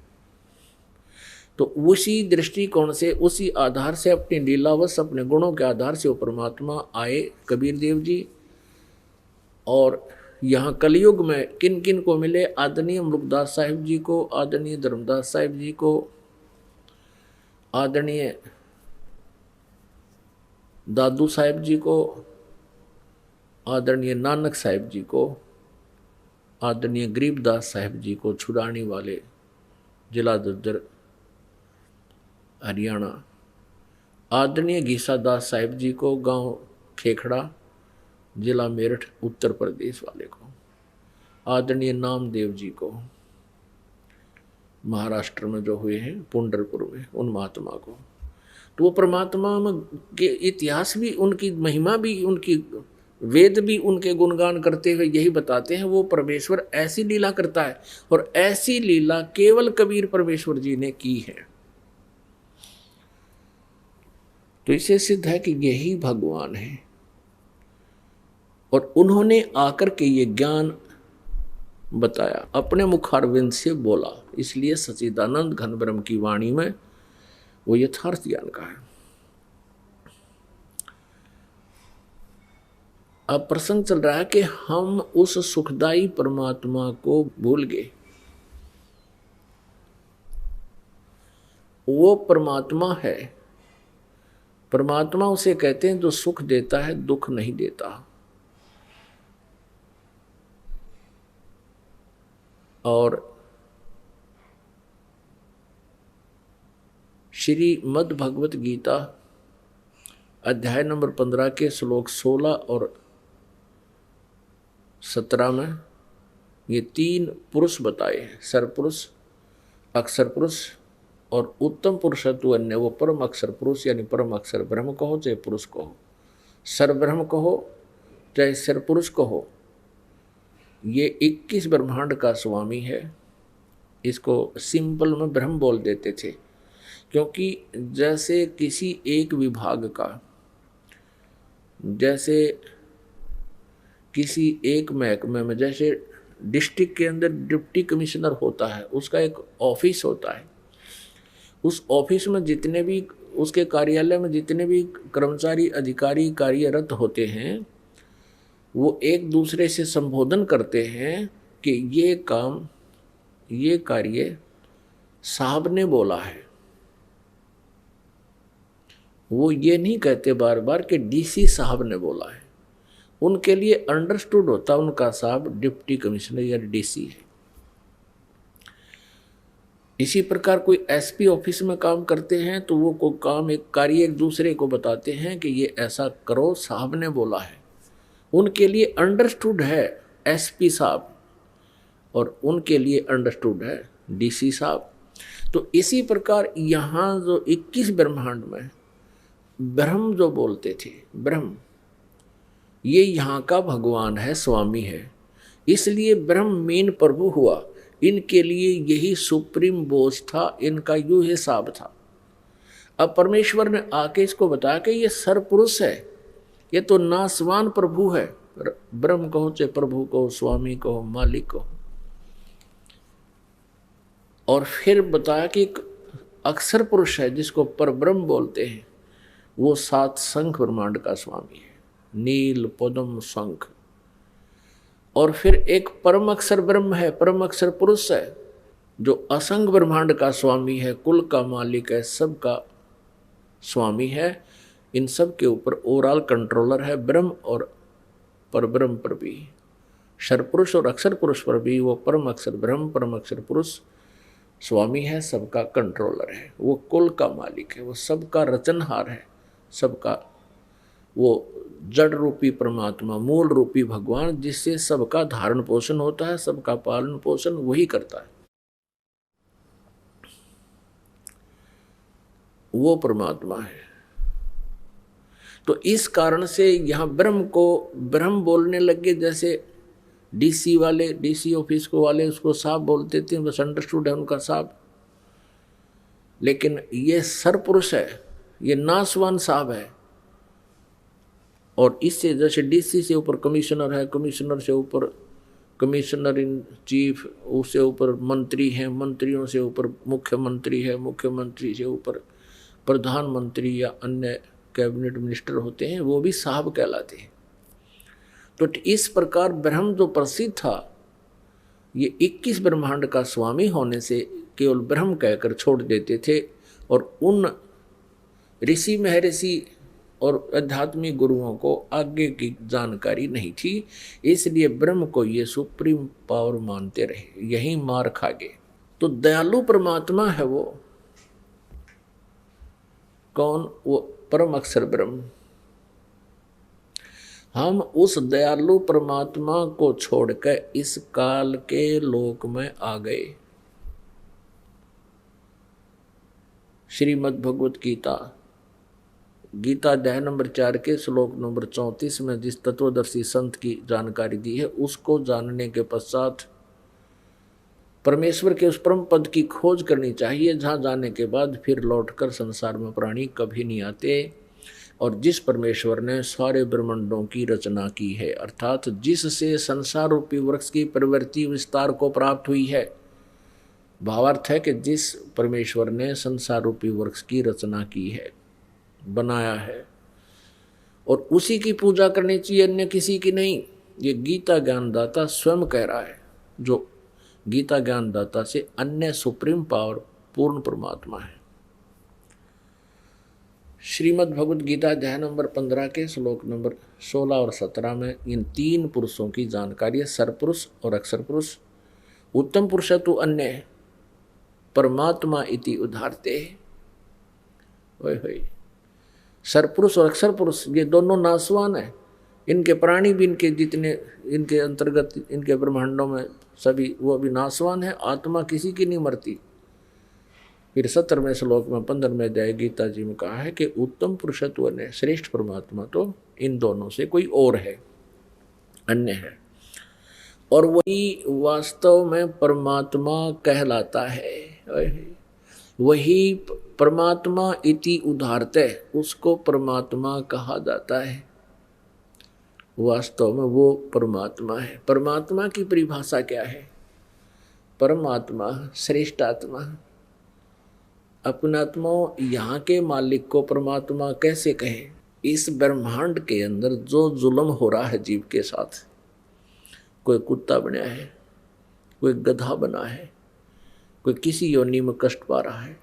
तो उसी दृष्टिकोण से, उसी आधार से, अपनी लीलावश, अपने गुणों के आधार से वो परमात्मा आए कबीर देव जी। और यहाँ कलयुग में किन किन को मिले? आदरणीय मुलुकदास साहिब जी को, आदरणीय धर्मदास साहिब जी को, आदरणीय दादू साहिब जी को, आदरणीय नानक साहिब जी को, आदरणीय गरीबदास साहिब जी को, छुड़ानी वाले, जिला दद्दर हरियाणा, आदरणीय घीसा दास साहिब जी को, गांव खेखड़ा, जिला मेरठ उत्तर प्रदेश वाले को, आदरणीय नामदेव जी को, महाराष्ट्र में जो हुए हैं पुंडरपुर में, उन महात्मा को। तो वो परमात्मा में के इतिहास भी, उनकी महिमा भी, उनकी वेद भी उनके गुणगान करते हुए यही बताते हैं वो परमेश्वर ऐसी लीला करता है, और ऐसी लीला केवल कबीर परमेश्वर जी ने की है। तो इसे सिद्ध है कि यही भगवान है, और उन्होंने आकर के ये ज्ञान बताया, अपने मुखारविंद से बोला। इसलिए सच्चिदानंद घन ब्रह्म की वाणी में वो यथार्थ ज्ञान का है। अब प्रसंग चल रहा है कि हम उस सुखदाई परमात्मा को भूल गए। वो परमात्मा है, परमात्मा उसे कहते हैं जो सुख देता है, दुख नहीं देता। और श्री मद् भगवत गीता अध्याय नंबर 15 के श्लोक 16 और 17 में ये 3 पुरुष बताए हैं, सरपुरुष, अक्षर पुरुष और उत्तम पुरुषत्व अन्य। वो परम अक्षर पुरुष यानी परम अक्षर ब्रह्म कहो, चाहे पुरुष कहो, सरब्रह्म कहो, चाहे सरपुरुष कहो, ये 21 ब्रह्मांड का स्वामी है। इसको सिंपल में ब्रह्म बोल देते थे, क्योंकि जैसे किसी एक विभाग का, जैसे किसी एक महकमे में, जैसे डिस्ट्रिक्ट के अंदर डिप्टी कमिश्नर होता है, उसका एक ऑफिस होता है। उस ऑफिस में जितने भी, उसके कार्यालय में जितने भी कर्मचारी अधिकारी कार्यरत होते हैं, वो एक दूसरे से संबोधन करते हैं कि ये काम, ये कार्य साहब ने बोला है। वो ये नहीं कहते बार बार कि डीसी साहब ने बोला है। उनके लिए अंडरस्टूड होता उनका साहब डिप्टी कमिश्नर या डीसी है। इसी प्रकार कोई एसपी ऑफिस में काम करते हैं तो वो को काम, एक कार्य एक दूसरे को बताते हैं कि ये ऐसा करो, साहब ने बोला है। उनके लिए अंडरस्टूड है एसपी साहब और उनके लिए अंडरस्टूड है डीसी साहब। तो इसी प्रकार यहाँ जो 21 ब्रह्मांड में ब्रह्म जो बोलते थे, ब्रह्म ये यहाँ का भगवान है, स्वामी है, इसलिए ब्रह्म मेन प्रभु हुआ। इनके लिए यही सुप्रीम बोझ था, इनका यू हिसाब था। अब परमेश्वर ने आके इसको बताया कि ये सरपुरुष है, ये तो नासवान प्रभु है। ब्रह्म कहो चाहे प्रभु कहो, स्वामी कहो, मालिक कहो। और फिर बताया कि एक अक्षर पुरुष है जिसको परब्रह्म बोलते हैं, वो 7 शंख ब्रह्मांड का स्वामी है, नील पद्म शंख। और फिर एक परम अक्षर ब्रह्म है, परम अक्षर पुरुष है जो असंग ब्रह्मांड का स्वामी है, कुल का मालिक है, सबका स्वामी है। इन सब के ऊपर ओवरऑल कंट्रोलर है ब्रह्म और परब्रह्म पर भी, शरपुरुष और अक्षर पुरुष पर भी वो परम अक्षर ब्रह्म, परम अक्षर पुरुष स्वामी है, सबका कंट्रोलर है। वो कुल का मालिक है, वो सबका रचनहार है, सबका वो जड़ रूपी परमात्मा, मूल रूपी भगवान, जिससे सबका धारण पोषण होता है, सबका पालन पोषण वही करता है, वो परमात्मा है। तो इस कारण से यहाँ ब्रह्म को ब्रह्म बोलने लगे। जैसे डीसी वाले, डीसी ऑफिस को वाले उसको साहब बोलते थे, बस अंडरस्टूड है उनका साहब। लेकिन ये सरपुरुष है, ये नासवान साहब है। और इससे जैसे डीसी से ऊपर कमिश्नर है, कमिश्नर से ऊपर कमिश्नर इन चीफ, उससे ऊपर मंत्री हैं, मंत्रियों से ऊपर मुख्यमंत्री है, मुख्यमंत्री से ऊपर प्रधानमंत्री या अन्य कैबिनेट मिनिस्टर होते हैं, वो भी साहब कहलाते हैं। तो इस प्रकार ब्रह्म जो प्रसिद्ध था, ये 21 ब्रह्मांड का स्वामी होने से केवल ब्रह्म कहकर छोड़ देते थे। और उन ऋषि महर्षि और आध्यात्मिक गुरुओं को आगे की जानकारी नहीं थी, इसलिए ब्रह्म को ये सुप्रीम पावर मानते रहे, यही मार खा गए। तो दयालु परमात्मा है वो कौन? वो परम अक्षर ब्रह्म। हम उस दयालु परमात्मा को छोड़कर इस काल के लोक में आ गए। श्रीमद् भगवत गीता, गीता अध्याय नंबर 4 के श्लोक नंबर 34 में जिस तत्वदर्शी संत की जानकारी दी है, उसको जानने के पश्चात परमेश्वर के उस परम पद की खोज करनी चाहिए, जहाँ जाने के बाद फिर लौटकर संसार में प्राणी कभी नहीं आते। और जिस परमेश्वर ने सारे ब्रह्मांडों की रचना की है, अर्थात जिससे संसार रूपी वृक्ष की प्रवृत्ति विस्तार को प्राप्त हुई है, भावार्थ है कि जिस परमेश्वर ने संसार रूपी वृक्ष की रचना की है, बनाया है, और उसी की पूजा करनी चाहिए, अन्य किसी की नहीं। ये गीता ज्ञानदाता स्वयं कह रहा है, जो गीता ज्ञानदाता से अन्य सुप्रीम पावर पूर्ण परमात्मा है। श्रीमद् भगवत गीता अध्याय नंबर 15 के श्लोक नंबर 16 और 17 में इन 3 पुरुषों की जानकारी है, सरपुरुष और अक्षर पुरुष। उत्तम पुरुष तो अन्य परमात्मा इति उदाहरते। सरपुरुष और अक्षर पुरुष ये दोनों नासवान है। इनके प्राणी भी, इनके जितने इनके अंतर्गत इनके ब्रह्मांडों में सभी, वो भी नासवान है। आत्मा किसी की नहीं मरती। फिर 17वें श्लोक में 15वें अध्याय गीता जी में कहा है कि उत्तम पुरुषत्व ने श्रेष्ठ परमात्मा तो इन दोनों से कोई और है, अन्य है, और वही वास्तव में परमात्मा कहलाता है। वही परमात्मा इति उदाहरते, उसको परमात्मा कहा जाता है। वास्तव में वो परमात्मा है। परमात्मा की परिभाषा क्या है? परमात्मा श्रेष्ठ आत्मा। अपनात्मा यहाँ के मालिक को परमात्मा कैसे कहें? इस ब्रह्मांड के अंदर जो जुल्म हो रहा है जीव के साथ, कोई कुत्ता बनाया है, कोई गधा बना है, कोई किसी योनि में कष्ट पा रहा है।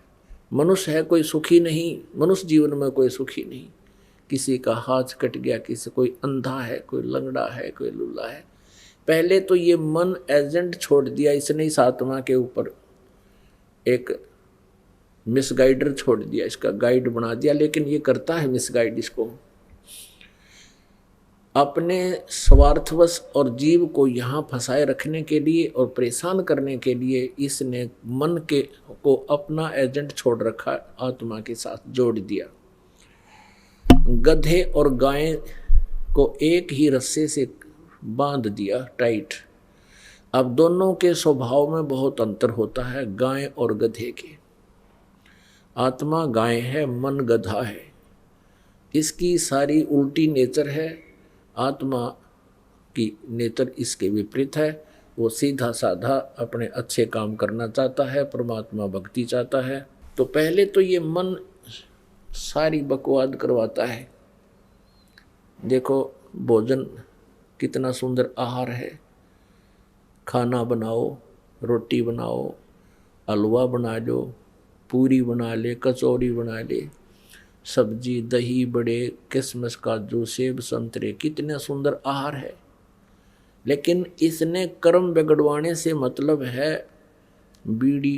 मनुष्य है कोई सुखी नहीं, मनुष्य जीवन में कोई सुखी नहीं। किसी का हाथ कट गया, किसी कोई अंधा है, कोई लंगड़ा है, कोई लूला है। पहले तो ये मन एजेंट छोड़ दिया इसने इस आत्मा के ऊपर, एक मिसगाइडर छोड़ दिया, इसका गाइड बना दिया। लेकिन ये करता है मिसगाइड इसको अपने स्वार्थवश और जीव को यहाँ फंसाए रखने के लिए और परेशान करने के लिए। इसने मन के को अपना एजेंट छोड़ रखा, आत्मा के साथ जोड़ दिया। गधे और गाय को एक ही रस्से से बांध दिया टाइट। अब दोनों के स्वभाव में बहुत अंतर होता है, गाय और गधे के। आत्मा गाय है, मन गधा है। इसकी सारी उल्टी नेचर है, आत्मा की नेचर इसके विपरीत है। वो सीधा साधा अपने अच्छे काम करना चाहता है, परमात्मा भक्ति चाहता है। तो पहले तो ये मन सारी बकवाद करवाता है। देखो भोजन कितना सुंदर आहार है, खाना बनाओ, रोटी बनाओ, हलवा बना लो, पूरी बना ले, कचौरी बना ले, सब्जी, दही, बड़े, किशमिश, काजू, सेब, संतरे, कितने सुंदर आहार है। लेकिन इसने कर्म बिगड़वाने से मतलब है बीड़ी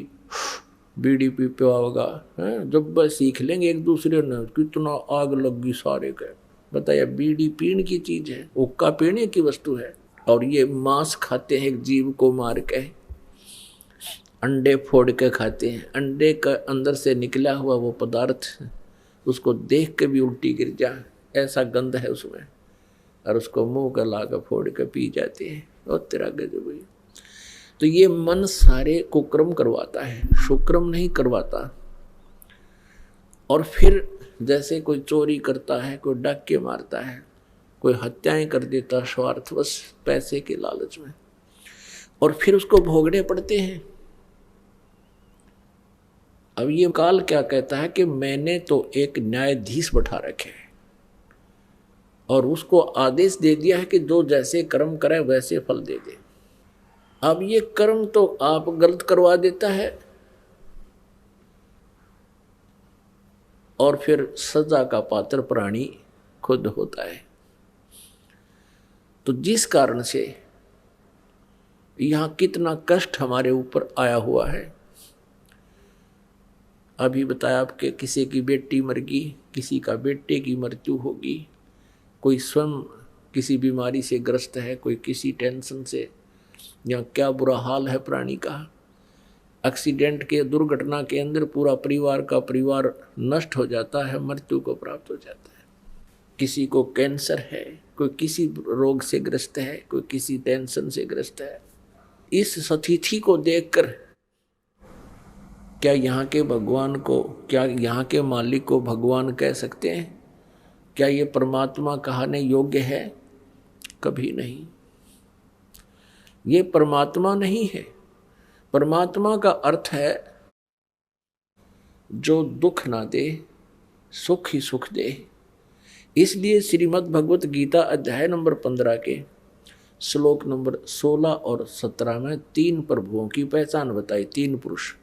पी होगा। जब बस सीख लेंगे एक दूसरे ने, कितना आग लगी सारे का। बताया बीड़ी पीने की चीज है, हुक्का पीने की वस्तु है। और ये मांस खाते हैं, एक जीव को मार के, अंडे फोड़ के खाते हैं। अंडे का अंदर से निकला हुआ वो पदार्थ, उसको देख के भी उल्टी गिर जाए, ऐसा गंध है उसमें। और उसको मुंह का लाकर फोड़ के पी जाते हैं। और तेरा गजब है। तो ये मन सारे कुक्रम करवाता है, शुक्रम नहीं करवाता। और फिर जैसे कोई चोरी करता है, कोई डाके मारता है, कोई हत्याएं कर देता स्वार्थवश पैसे के लालच में, और फिर उसको भोगने पड़ते हैं। अब ये काल क्या कहता है कि मैंने तो एक न्यायाधीश बैठा रखे हैं और उसको आदेश दे दिया है कि जो जैसे कर्म करे वैसे फल दे दे। अब ये कर्म तो आप गलत करवा देता है और फिर सजा का पात्र प्राणी खुद होता है। तो जिस कारण से यहाँ कितना कष्ट हमारे ऊपर आया हुआ है। अभी बताया आपके, किसी की बेटी मर गई, किसी का बेटे की मृत्यु होगी, कोई स्वयं किसी बीमारी से ग्रस्त है, कोई किसी टेंशन से, या क्या बुरा हाल है प्राणी का। एक्सीडेंट के, दुर्घटना के अंदर पूरा परिवार का परिवार नष्ट हो जाता है, मृत्यु को प्राप्त हो जाता है। किसी को कैंसर है, कोई किसी रोग से ग्रस्त है, कोई किसी टेंशन से ग्रस्त है। इस स्थिति को देखकर क्या यहाँ के भगवान को, क्या यहाँ के मालिक को भगवान कह सकते हैं? क्या ये परमात्मा कहने योग्य है? कभी नहीं। ये परमात्मा नहीं है। परमात्मा का अर्थ है जो दुख ना दे, सुख ही सुख दे। इसलिए श्रीमद् भगवत गीता अध्याय नंबर 15 के श्लोक नंबर 16 और 17 में 3 प्रभुओं की पहचान बताई। 3 पुरुष,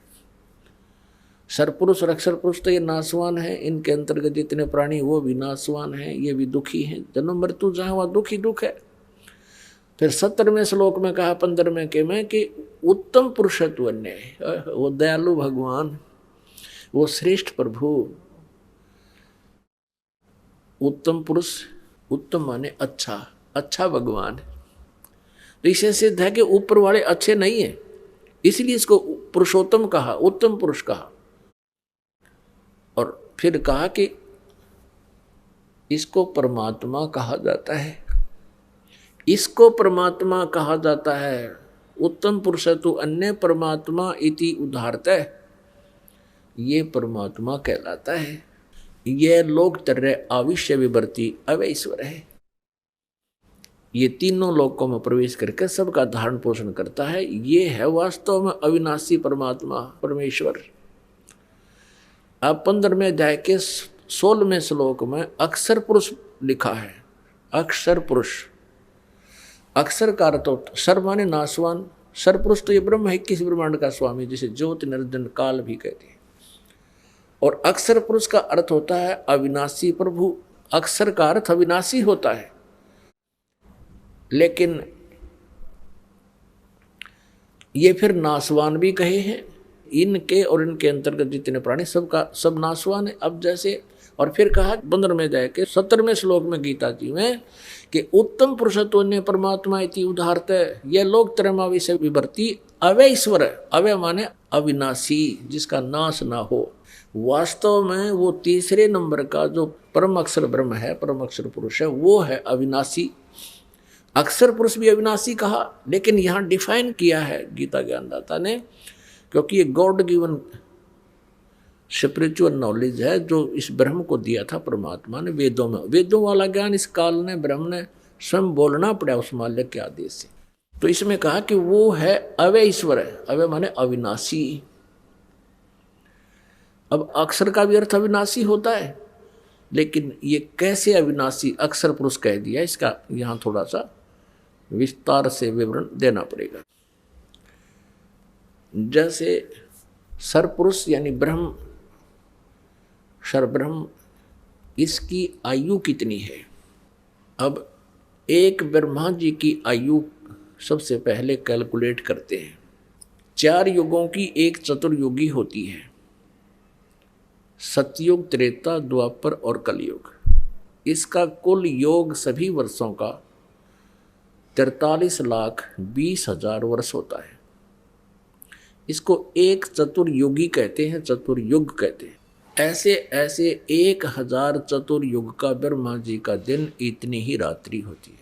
सरपुरुष और अक्षर पुरुष तो ये नासवान है, इनके अंतर्गत जितने प्राणी वो भी नासवान हैं, ये भी दुखी हैं। जन्म मृत्यु जहाँ वहाँ दुख ही दुख है। फिर 17वें श्लोक में कहा 15वें के में कि उत्तम पुरुषत्व अन्य, वो दयालु भगवान, वो श्रेष्ठ प्रभु। उत्तम पुरुष, उत्तम माने अच्छा, अच्छा भगवान। तो इसे सिद्ध है कि ऊपर वाले अच्छे नहीं है, इसलिए इसको पुरुषोत्तम कहा, उत्तम पुरुष कहा। और फिर कहा कि इसको परमात्मा कहा जाता है, इसको परमात्मा कहा जाता है। उत्तम पुरुषत्व अन्य परमात्मा इति उदाहरतः, ये परमात्मा कहलाता है। यह लोक तरह आविश्य विवर्ती अवैश्वर है। ये तीनों लोकों में प्रवेश करके सबका धारण पोषण करता है। ये है वास्तव में अविनाशी परमात्मा परमेश्वर। अब 15वें अध्याय के 16वें श्लोक में अक्षर पुरुष लिखा है। अक्षर पुरुष, अक्षर का अर्थ सर माने नासवान, सरपुरुष तो ये ब्रह्म है, किस ब्रह्मांड का स्वामी, जिसे ज्योति निरंजन काल भी कहते हैं। और अक्षर पुरुष का अर्थ होता है अविनाशी प्रभु। अक्षर का अर्थ अविनाशी होता है, लेकिन ये फिर नासवान भी कहे हैं। इनके और इनके अंतर्गत जितने प्राणी सबका सब नासवान है। अब जैसे और फिर कहा 15वें अध्याय के 17वें श्लोक में गीता जी में कि उत्तम पुरुषत्व ने परमात्मा इति उदाहरत, यह लोक त्रयमावि से विभर्ती अवय ईश्वर। अवय माने अविनाशी, जिसका नाश ना हो। वास्तव में वो तीसरे नंबर का जो परम अक्षर ब्रह्म है, परम अक्षर पुरुष है, वो है अविनाशी। अक्षर पुरुष भी अविनाशी कहा, लेकिन यहाँ डिफाइन किया है गीता ज्ञानदाता ने, क्योंकि ये गॉड गिवन स्पिरिचुअल नॉलेज है जो इस ब्रह्म को दिया था परमात्मा ने वेदों में। वेदों वाला ज्ञान इस काल ने ब्रह्म ने स्वयं बोलना पड़ा उस माल्य के आदेश से। तो इसमें कहा कि वो है अवय ईश्वर है। अवय माने अविनाशी। अब अक्षर का भी अर्थ अविनाशी होता है, लेकिन ये कैसे अविनाशी अक्षर पुरुष कह दिया, इसका यहाँ थोड़ा सा विस्तार से विवरण देना पड़ेगा। जैसे सरपुरुष यानी ब्रह्म, सरब्रह्म, इसकी आयु कितनी है। अब एक ब्रह्मा जी की आयु सबसे पहले कैलकुलेट करते हैं। 4 युगों की एक चतुर्युगी होती है, सतयुग, त्रेता, द्वापर और कलयुग। इसका कुल योग सभी वर्षों का 43,20,000 वर्ष होता है। इसको एक चतुर्युगी कहते हैं, चतुर्युग कहते हैं। ऐसे ऐसे 1000 चतुर्युग का ब्रह्मा जी का दिन इतनी ही रात्रि होती है।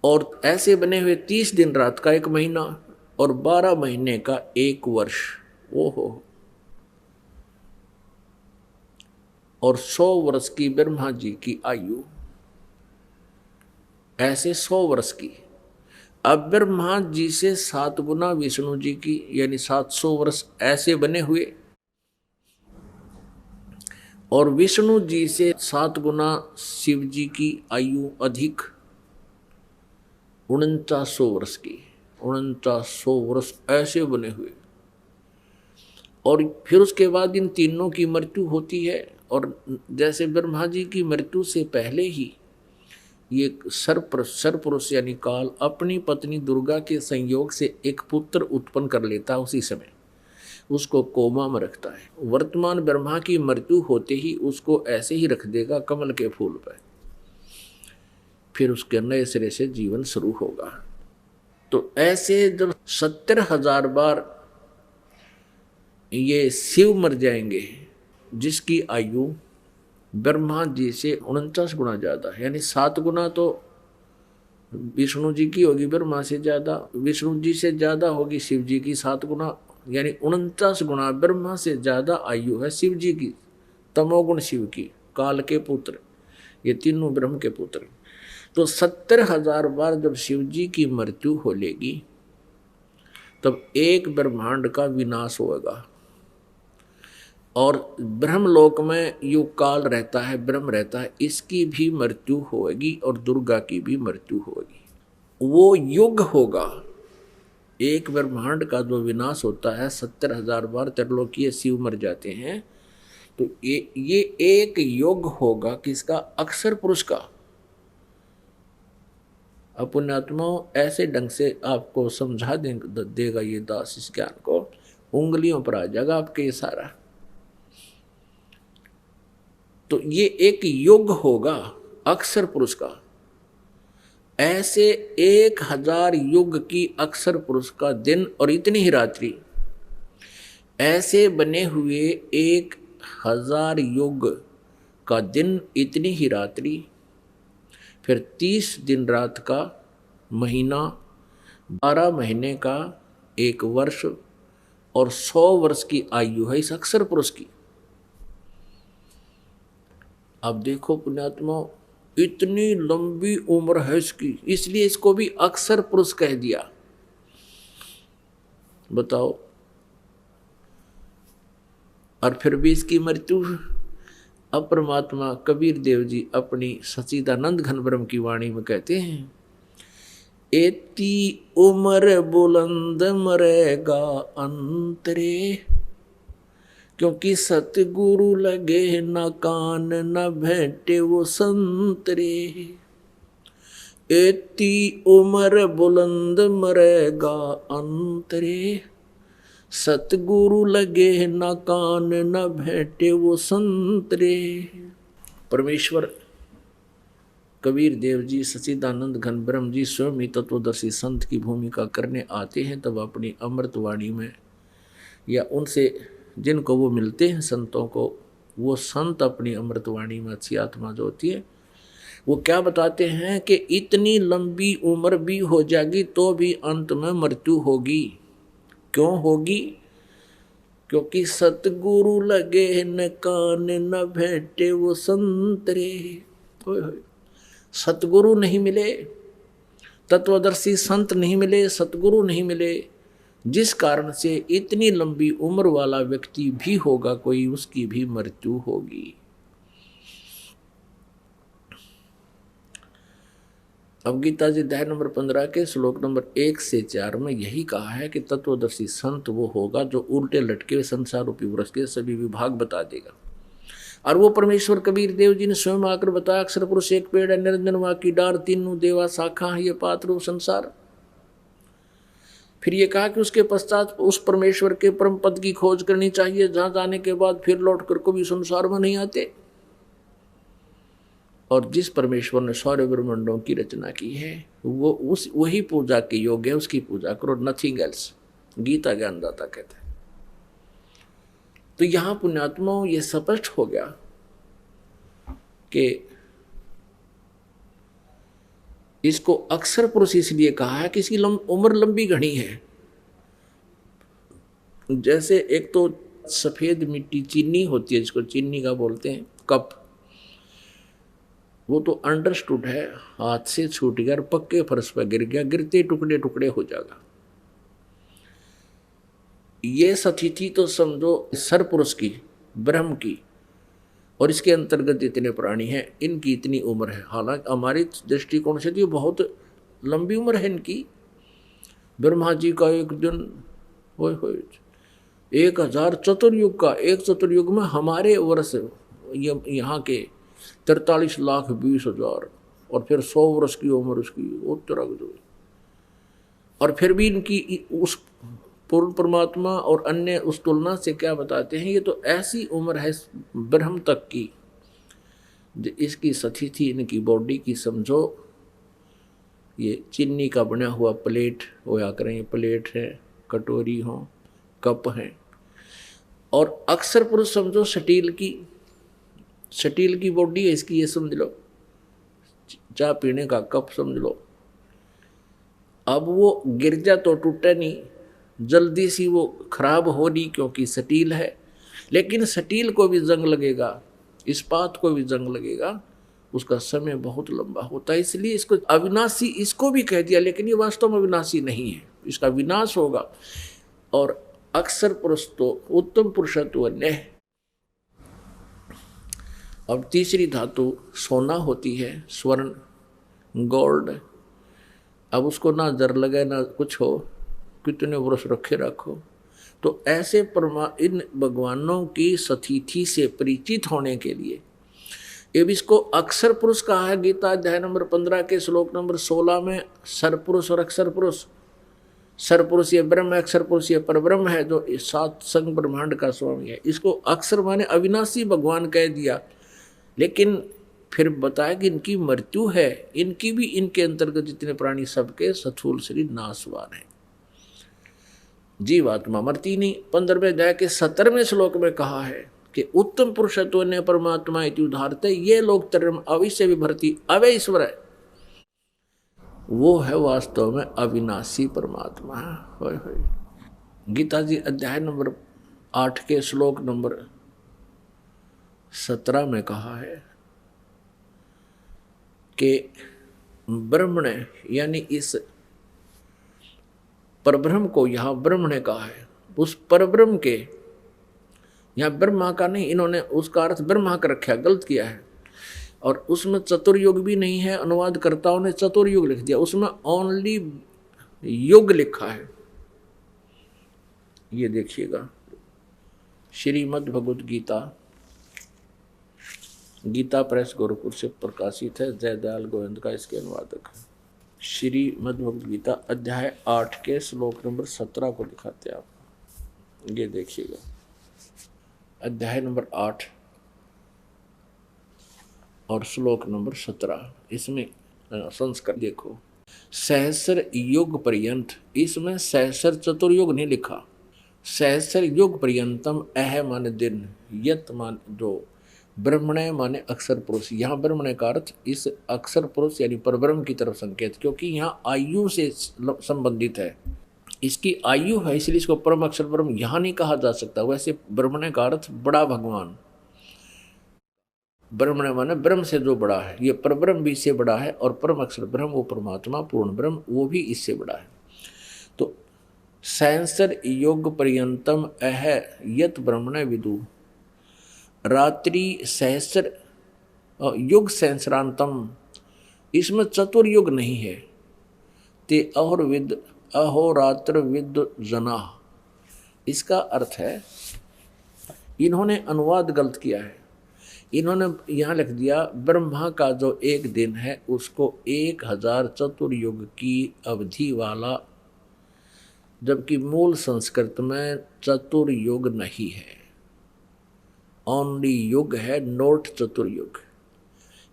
और ऐसे बने हुए 30 दिन रात का 1 महीना और 12 महीने का 1 वर्ष। ओहो। और 100 वर्ष की ब्रह्मा जी की आयु, ऐसे 100 वर्ष की। अब ब्रह्मा जी से 7 गुना विष्णु जी की यानी 700 वर्ष ऐसे बने हुए, और विष्णु जी से 7 गुना शिव जी की आयु अधिक 4900 वर्ष की। 4900 वर्ष ऐसे बने हुए। और फिर उसके बाद इन तीनों की मृत्यु होती है। और जैसे ब्रह्मा जी की मृत्यु से पहले ही ये सरपुरुष यानी काल अपनी पत्नी दुर्गा के संयोग से एक पुत्र उत्पन्न कर लेता है। उसी समय उसको कोमा में रखता है। वर्तमान ब्रह्मा की मृत्यु होते ही उसको ऐसे ही रख देगा कमल के फूल पर। फिर उसके नए सिरे से जीवन शुरू होगा। तो ऐसे जब 70,000 बार ये शिव मर जाएंगे, जिसकी आयु ब्रह्मा जी से 49 गुना ज़्यादा, यानी 7 गुना तो विष्णु जी की होगी ब्रह्मा से ज़्यादा, विष्णु जी से ज़्यादा होगी शिव जी की 7 गुना, यानी 49 गुना ब्रह्मा से ज़्यादा आयु है शिव जी की। तमोगुण शिव की, काल के पुत्र, ये तीनों ब्रह्म के पुत्र। तो 70,000 बार जब शिव जी की मृत्यु हो लेगी, तब एक ब्रह्मांड का विनाश होगा। और ब्रह्मलोक में युग काल रहता है, ब्रह्म रहता है, इसकी भी मृत्यु होगी और दुर्गा की भी मृत्यु होगी। वो युग होगा। एक ब्रह्मांड का जो विनाश होता है, 70,000 बार त्रिलोकीय शिव मर जाते हैं, तो ये एक युग होगा किसका? अक्षर पुरुष का। पुण्यात्मा ऐसे ढंग से आपको समझा देगा ये दास इस ज्ञान को, उंगलियों पर आ जाएगा आपके ये सारा। तो ये एक युग होगा अक्षर पुरुष का। ऐसे 1000 युग की अक्षर पुरुष का दिन और इतनी ही रात्रि, ऐसे बने हुए 1000 युग का दिन, इतनी ही रात्रि, फिर 30 दिन रात का महीना, 12 महीने का 1 वर्ष और 100 वर्ष की आयु है इस अक्षर पुरुष की। अब देखो पुण्यात्मा, इतनी लंबी उम्र है इसकी, इसलिए इसको भी अक्षर पुरुष कह दिया। बताओ। और फिर भी इसकी मृत्यु। अब परमात्मा कबीर देव जी अपनी सच्चिदानंद घन ब्रह्म की वाणी में कहते हैं एती उम्र बुलंद मरेगा अंतरे, क्योंकि सतगुरु लगे न कान न भेंटे वो संतरे। एती उम्र बुलंद मरेगा अंतरे, सतगुरु लगे न कान न भेंटे वो संतरे। परमेश्वर कबीर देव जी, सच्चिदानंद घन ब्रह्म जी स्वयं ही तत्वदर्शी संत की भूमिका करने आते हैं, तब अपनी अमृतवाणी में या उनसे जिनको वो मिलते हैं संतों को, वो संत अपनी अमृतवाणी में अच्छी आत्मा जो होती है वो क्या बताते हैं कि इतनी लंबी उम्र भी हो जाएगी तो भी अंत में मृत्यु होगी। क्यों होगी? क्योंकि सतगुरु लगे न कान न भेंटे वो संतरे। सतगुरु नहीं मिले, तत्वदर्शी संत नहीं मिले, सतगुरु नहीं मिले, जिस कारण से इतनी लंबी उम्र वाला व्यक्ति भी होगा कोई, उसकी भी मृत्यु होगी। अब गीता जी अध्याय नंबर 15 के श्लोक नंबर 1 से 4 में यही कहा है कि तत्वदर्शी संत वो होगा जो उल्टे लटके हुए संसार रूपी वृक्ष के सभी विभाग बता देगा। और वो परमेश्वर कबीर देव जी ने स्वयं आकर बताया, अक्षर पुरुष एक पेड़ है, निरंजन वा की डार, तीनों देवा शाखा है, ये पात्र संसार। फिर ये कहा कि उसके पश्चात उस परमेश्वर के परम पद की खोज करनी चाहिए, जहां जाने के बाद फिर लौट कर कभी संसार में नहीं आते। और जिस परमेश्वर ने सारे ब्रह्मांडों की रचना की है वो वही पूजा के योग्य है, उसकी पूजा करो, नथिंग एल्स। गीता ज्ञानदाता कहते हैं। तो यहां पुण्यात्माओं ये स्पष्ट हो गया कि इसको अक्षर पुरुष इसलिए कहा है कि इसकी उम्र लंबी घनी है। जैसे एक तो सफेद मिट्टी चीनी होती है, जिसको चीनी का बोलते हैं, कप, वो तो अंडरस्टूड है, हाथ से छूट गया और पक्के फर्श पर गिर गया, गिरते टुकड़े टुकड़े हो जाएगा। ये सतिथि तो समझो सरपुरुष की, ब्रह्म की, और इसके अंतर्गत जितने प्राणी हैं इनकी इतनी उम्र है। हालांकि हमारी दृष्टिकोण से तो बहुत लंबी उम्र है इनकी। ब्रह्मा जी का एक दिन 1000 चतुर्युग का, एक चतुर्युग में हमारे वर्ष यहाँ के 43,20,000, और फिर 100 वर्ष की उम्र उसकी उत्तराग जो। और फिर भी इनकी उस पूर्ण परमात्मा और अन्य उस तुलना से क्या बताते हैं, ये तो ऐसी उम्र है ब्रह्म तक की, इसकी सतिथि इनकी बॉडी की समझो ये चीनी का बना हुआ प्लेट होया करें, प्लेट है, कटोरी हो, कप है। और अक्सर पुरुष समझो स्टील की बॉडी है इसकी, ये समझ लो, चाय पीने का कप समझ लो। अब वो गिरजा तो टूटा नहीं, जल्दी सी वो खराब हो रही क्योंकि स्टील है, लेकिन स्टील को भी जंग लगेगा, इस्पात को भी जंग लगेगा, उसका समय बहुत लंबा होता है। इसलिए इसको अविनाशी इसको भी कह दिया, लेकिन ये वास्तव में अविनाशी नहीं है, इसका विनाश होगा। और अक्सर पुरुष तो उत्तम पुरुषत्व ने। अब तीसरी धातु सोना होती है, स्वर्ण, गोल्ड। अब उसको ना जर लगे ना कुछ हो, कितने वर्ष रखे रखो। तो ऐसे इन भगवानों की सतिथि से परिचित होने के लिए अब इसको अक्षर पुरुष कहा है। गीता अध्याय नंबर 15 के श्लोक नंबर 16 में सरपुरुष और अक्षर पुरुष। सरपुरुष ये ब्रह्म है, अक्षर पुरुष ये परब्रह्म है, जो 7 संग ब्रह्मांड का स्वामी है। इसको अक्षर माने अविनाशी भगवान कह दिया, लेकिन फिर बताया कि इनकी मृत्यु है, इनकी भी, इनके अंतर्गत जितने प्राणी सबके स्थूल शरीर नाशवान है, जीवात्मा मरती नहीं। 15वें अध्याय के 17वें श्लोक में कहा है कि उत्तम पुरुषत्व ने परमात्मा इति उदाहरते ये लोग तरम अविश्य विभर्ति अवय ईश्वर है। वो है वास्तव में अविनाशी परमात्मा। होय होय। गीता जी अध्याय नंबर 8 के श्लोक नंबर 17 में कहा है कि ब्रह्म ने, यानी इस परब्रह्म को यहाँ ब्रह्म ने कहा है, उस परब्रह्म के, यहाँ ब्रह्मा का नहीं, इन्होंने उसका अर्थ ब्रह्मा का रखा, गलत किया है। और उसमें चतुर्युग भी नहीं है, अनुवादकर्ताओं ने चतुर्युग लिख दिया, उसमें ओनली युग लिखा है। ये देखिएगा, श्रीमद् भगवद गीता, गीता प्रेस गोरखपुर से प्रकाशित है, जयदयाल गोविंद का इसके अनुवादक है। श्रीमद् भगवद गीता अध्याय 8 के श्लोक नंबर 17 को दिखाते हैं आपको। ये देखिएगा, अध्याय नंबर 8 और श्लोक नंबर 17, इसमें संस्कार देखो। सहस्र युग पर्यंत, इसमें सहस्र चतुर्युग नहीं लिखा, सहस्र युग पर्यंतम, अह माने दिन, यत मान जो, ब्रह्मण्य माने अक्षर पुरुष। यहाँ ब्रह्मण्य का अर्थ इस अक्षर पुरुष यानी परब्रह्म की तरफ संकेत, क्योंकि यहाँ आयु से संबंधित है, इसकी आयु है, इसलिए इसको परम अक्षर ब्रह्म यहाँ नहीं कहा जा सकता। वैसे ब्रह्मण्य का अर्थ बड़ा भगवान, ब्रह्मण्य माने ब्रह्म से जो बड़ा है, ये परब्रह्म भी इससे बड़ा है, और परम अक्षर ब्रह्म वो परमात्मा पूर्ण ब्रह्म वो भी इससे बड़ा है। तो सहस्र योग पर्यंतम अह यत ब्रह्मण विदु, रात्रि सहस्र युग सहस्रांतम, इसमें चतुर्युग नहीं है। ते अहोर विद अहोरात्र विद जना, इसका अर्थ है, इन्होंने अनुवाद गलत किया है। इन्होंने यहाँ लिख दिया ब्रह्मा का जो एक दिन है उसको 1000 चतुर्युग की अवधि वाला, जबकि मूल संस्कृत में चतुर्युग नहीं है, ओनली युग है, नोट चतुर्युग।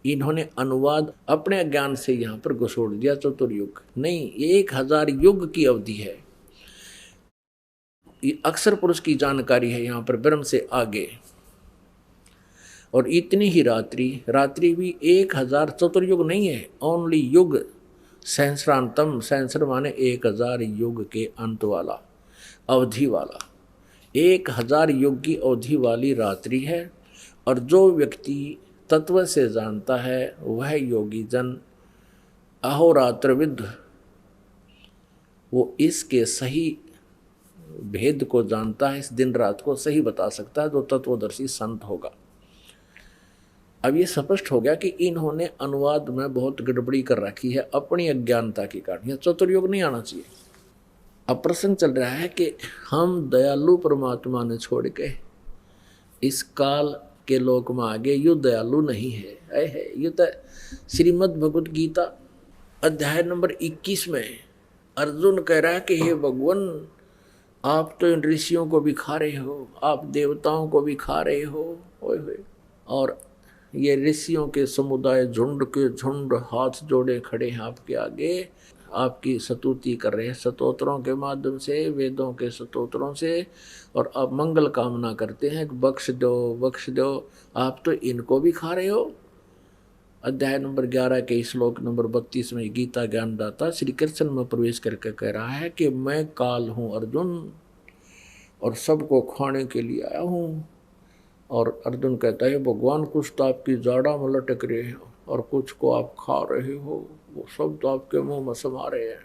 इन्होंने अनुवाद अपने ज्ञान से यहाँ पर घुसोड़ दिया, चतुर्युग नहीं, 1000 युग की अवधि है। ये अक्षर पुरुष की जानकारी है यहाँ पर ब्रह्म से आगे। और इतनी ही रात्रि, रात्रि भी 1000 चतुर्युग नहीं है, ओनली युग सहस्रांतम, सहस्र माने 1000 युग के अंत वाला, अवधि वाला, 1000 युग की अवधि वाली रात्रि है। और जो व्यक्ति तत्व से जानता है वह योगी जन अहोरात्रविद, वो इसके सही भेद को जानता है, इस दिन रात को सही बता सकता है, जो तत्वदर्शी संत होगा। अब ये स्पष्ट हो गया कि इन्होंने अनुवाद में बहुत गड़बड़ी कर रखी है अपनी अज्ञानता के कारण। यह चतुर्युग नहीं आना चाहिए। अब प्रश्न चल रहा है कि हम दयालु परमात्मा ने छोड़ के इस काल के लोक में आगे यू दयालु नहीं है। ये तो श्रीमद् भगवद गीता अध्याय नंबर 21 में अर्जुन कह रहा है कि हे भगवान, आप तो इन ऋषियों को भी खा रहे हो, आप देवताओं को भी खा रहे हो, और ये ऋषियों के समुदाय झुंड के झुंड हाथ जोड़े खड़े हैं आपके आगे, आपकी स्तुति कर रहे हैं स्तोत्रों के माध्यम से, वेदों के स्तोत्रों से, और आप मंगल कामना करते हैं, बख्श दो बख्श दो, आप तो इनको भी खा रहे हो। अध्याय नंबर 11 के श्लोक नंबर 32 में गीता ज्ञानदाता श्री कृष्ण में प्रवेश करके कह रहा है कि मैं काल हूँ अर्जुन, और सबको खाने के लिए आया हूँ। और अर्जुन कहता है भगवान, कुछ तो आपकी जाड़ा में लटक रहे हो और कुछ को आप खा रहे हो, वो सब तो आपके मुंह में समा रहे हैं।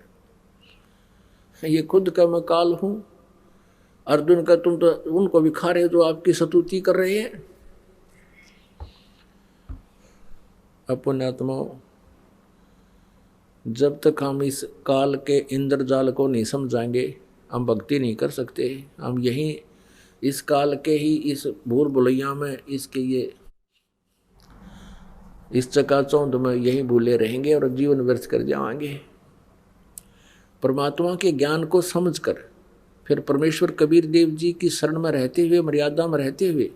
ये खुद का मैं काल हूँ। अर्जुन का तुम तो उनको भी खा रहे हो जो आपकी स्तुति कर रहे हैं। पुण्यात्मा, जब तक हम इस काल के इंद्रजाल को नहीं समझाएंगे हम भक्ति नहीं कर सकते। हम यहीं इस काल के ही इस भूल भुलैया में, इसके ये इस चकाचौंध में यही भूले रहेंगे और जीवन व्यर्थ कर जाएंगे। परमात्मा के ज्ञान को समझकर फिर परमेश्वर कबीर देव जी की शरण में रहते हुए, मर्यादा में रहते हुए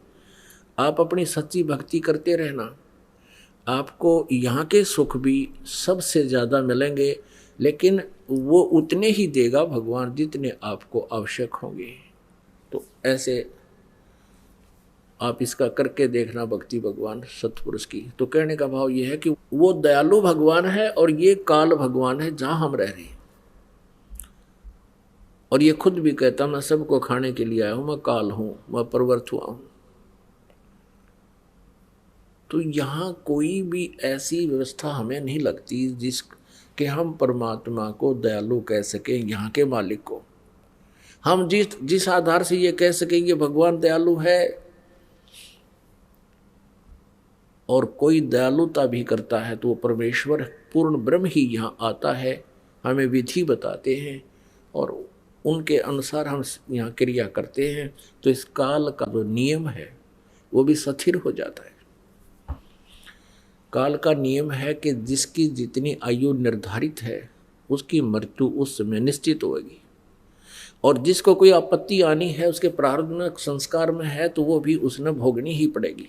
आप अपनी सच्ची भक्ति करते रहना। आपको यहाँ के सुख भी सबसे ज़्यादा मिलेंगे, लेकिन वो उतने ही देगा भगवान जितने आपको आवश्यक होंगे। तो ऐसे आप इसका करके देखना भक्ति भगवान सतपुरुष की। तो कहने का भाव ये है कि वो दयालु भगवान है और ये काल भगवान है जहाँ हम रह रहे हैं। और ये खुद भी कहता मैं सबको खाने के लिए आया हूँ, मैं काल हूँ, मैं प्रवृत्त हुआ हूँ। तो यहाँ कोई भी ऐसी व्यवस्था हमें नहीं लगती जिसके हम परमात्मा को दयालु कह सकें, यहाँ के मालिक को। हम जिस आधार से ये कह सकें ये भगवान दयालु है, और कोई दयालुता भी करता है तो वो परमेश्वर पूर्ण ब्रह्म ही यहाँ आता है, हमें विधि बताते हैं और उनके अनुसार हम यहाँ क्रिया करते हैं, तो इस काल का जो नियम है वो भी स्थिर हो जाता है। काल का नियम है कि जिसकी जितनी आयु निर्धारित है उसकी मृत्यु उस समय निश्चित होगी, और जिसको कोई आपत्ति आनी है उसके प्रारब्ध में संस्कार में है तो वो भी उसने भोगनी ही पड़ेगी।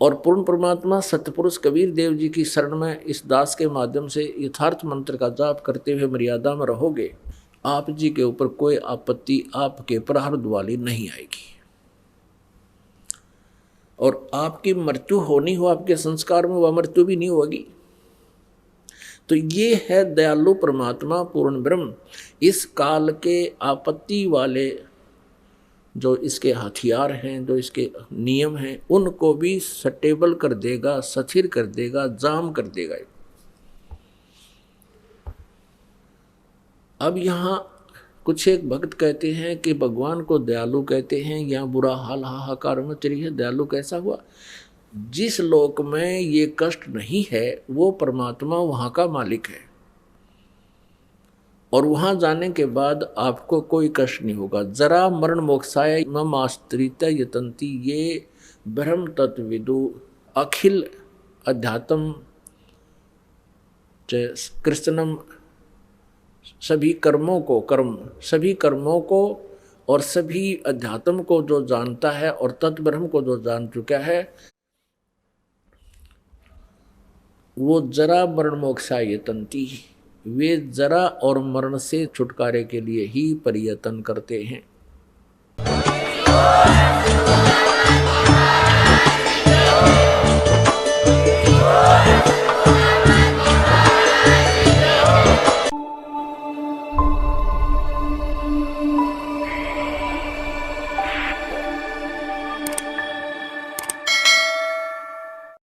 और पूर्ण परमात्मा सतपुरुष कबीर देव जी की शरण में इस दास के माध्यम से यथार्थ मंत्र का जाप करते हुए मर्यादा में रहोगे, आप जी के ऊपर कोई आपत्ति आपके प्रारब्ध वाली नहीं आएगी। और आपकी मृत्यु होनी हो आपके संस्कार में, वह मृत्यु भी नहीं होगी। तो ये है दयालु परमात्मा पूर्ण ब्रह्म। इस काल के आपत्ति वाले जो इसके हथियार हैं, जो इसके नियम हैं, उनको भी स्टेबल कर देगा, स्थिर कर देगा, जाम कर देगा। अब यहाँ कुछ एक भक्त कहते हैं कि भगवान को दयालु कहते हैं, या बुरा हाल हाहाकार में चली है, दयालु कैसा हुआ? जिस लोक में ये कष्ट नहीं है वो परमात्मा वहाँ का मालिक है, और वहाँ जाने के बाद आपको कोई कष्ट नहीं होगा। जरा मरण मोक्षाय मम आश्रित यतंती, ये ब्रह्म तत्विदु अखिल अध्यात्म कृष्णम, सभी कर्मों को और सभी अध्यात्म को जो जानता है और तत्ब्रह्म को जो जान चुका है, वो जरा मरण मोक्षाय यतंती, वे जरा और मरण से छुटकारे के लिए ही प्रयत्न करते हैं।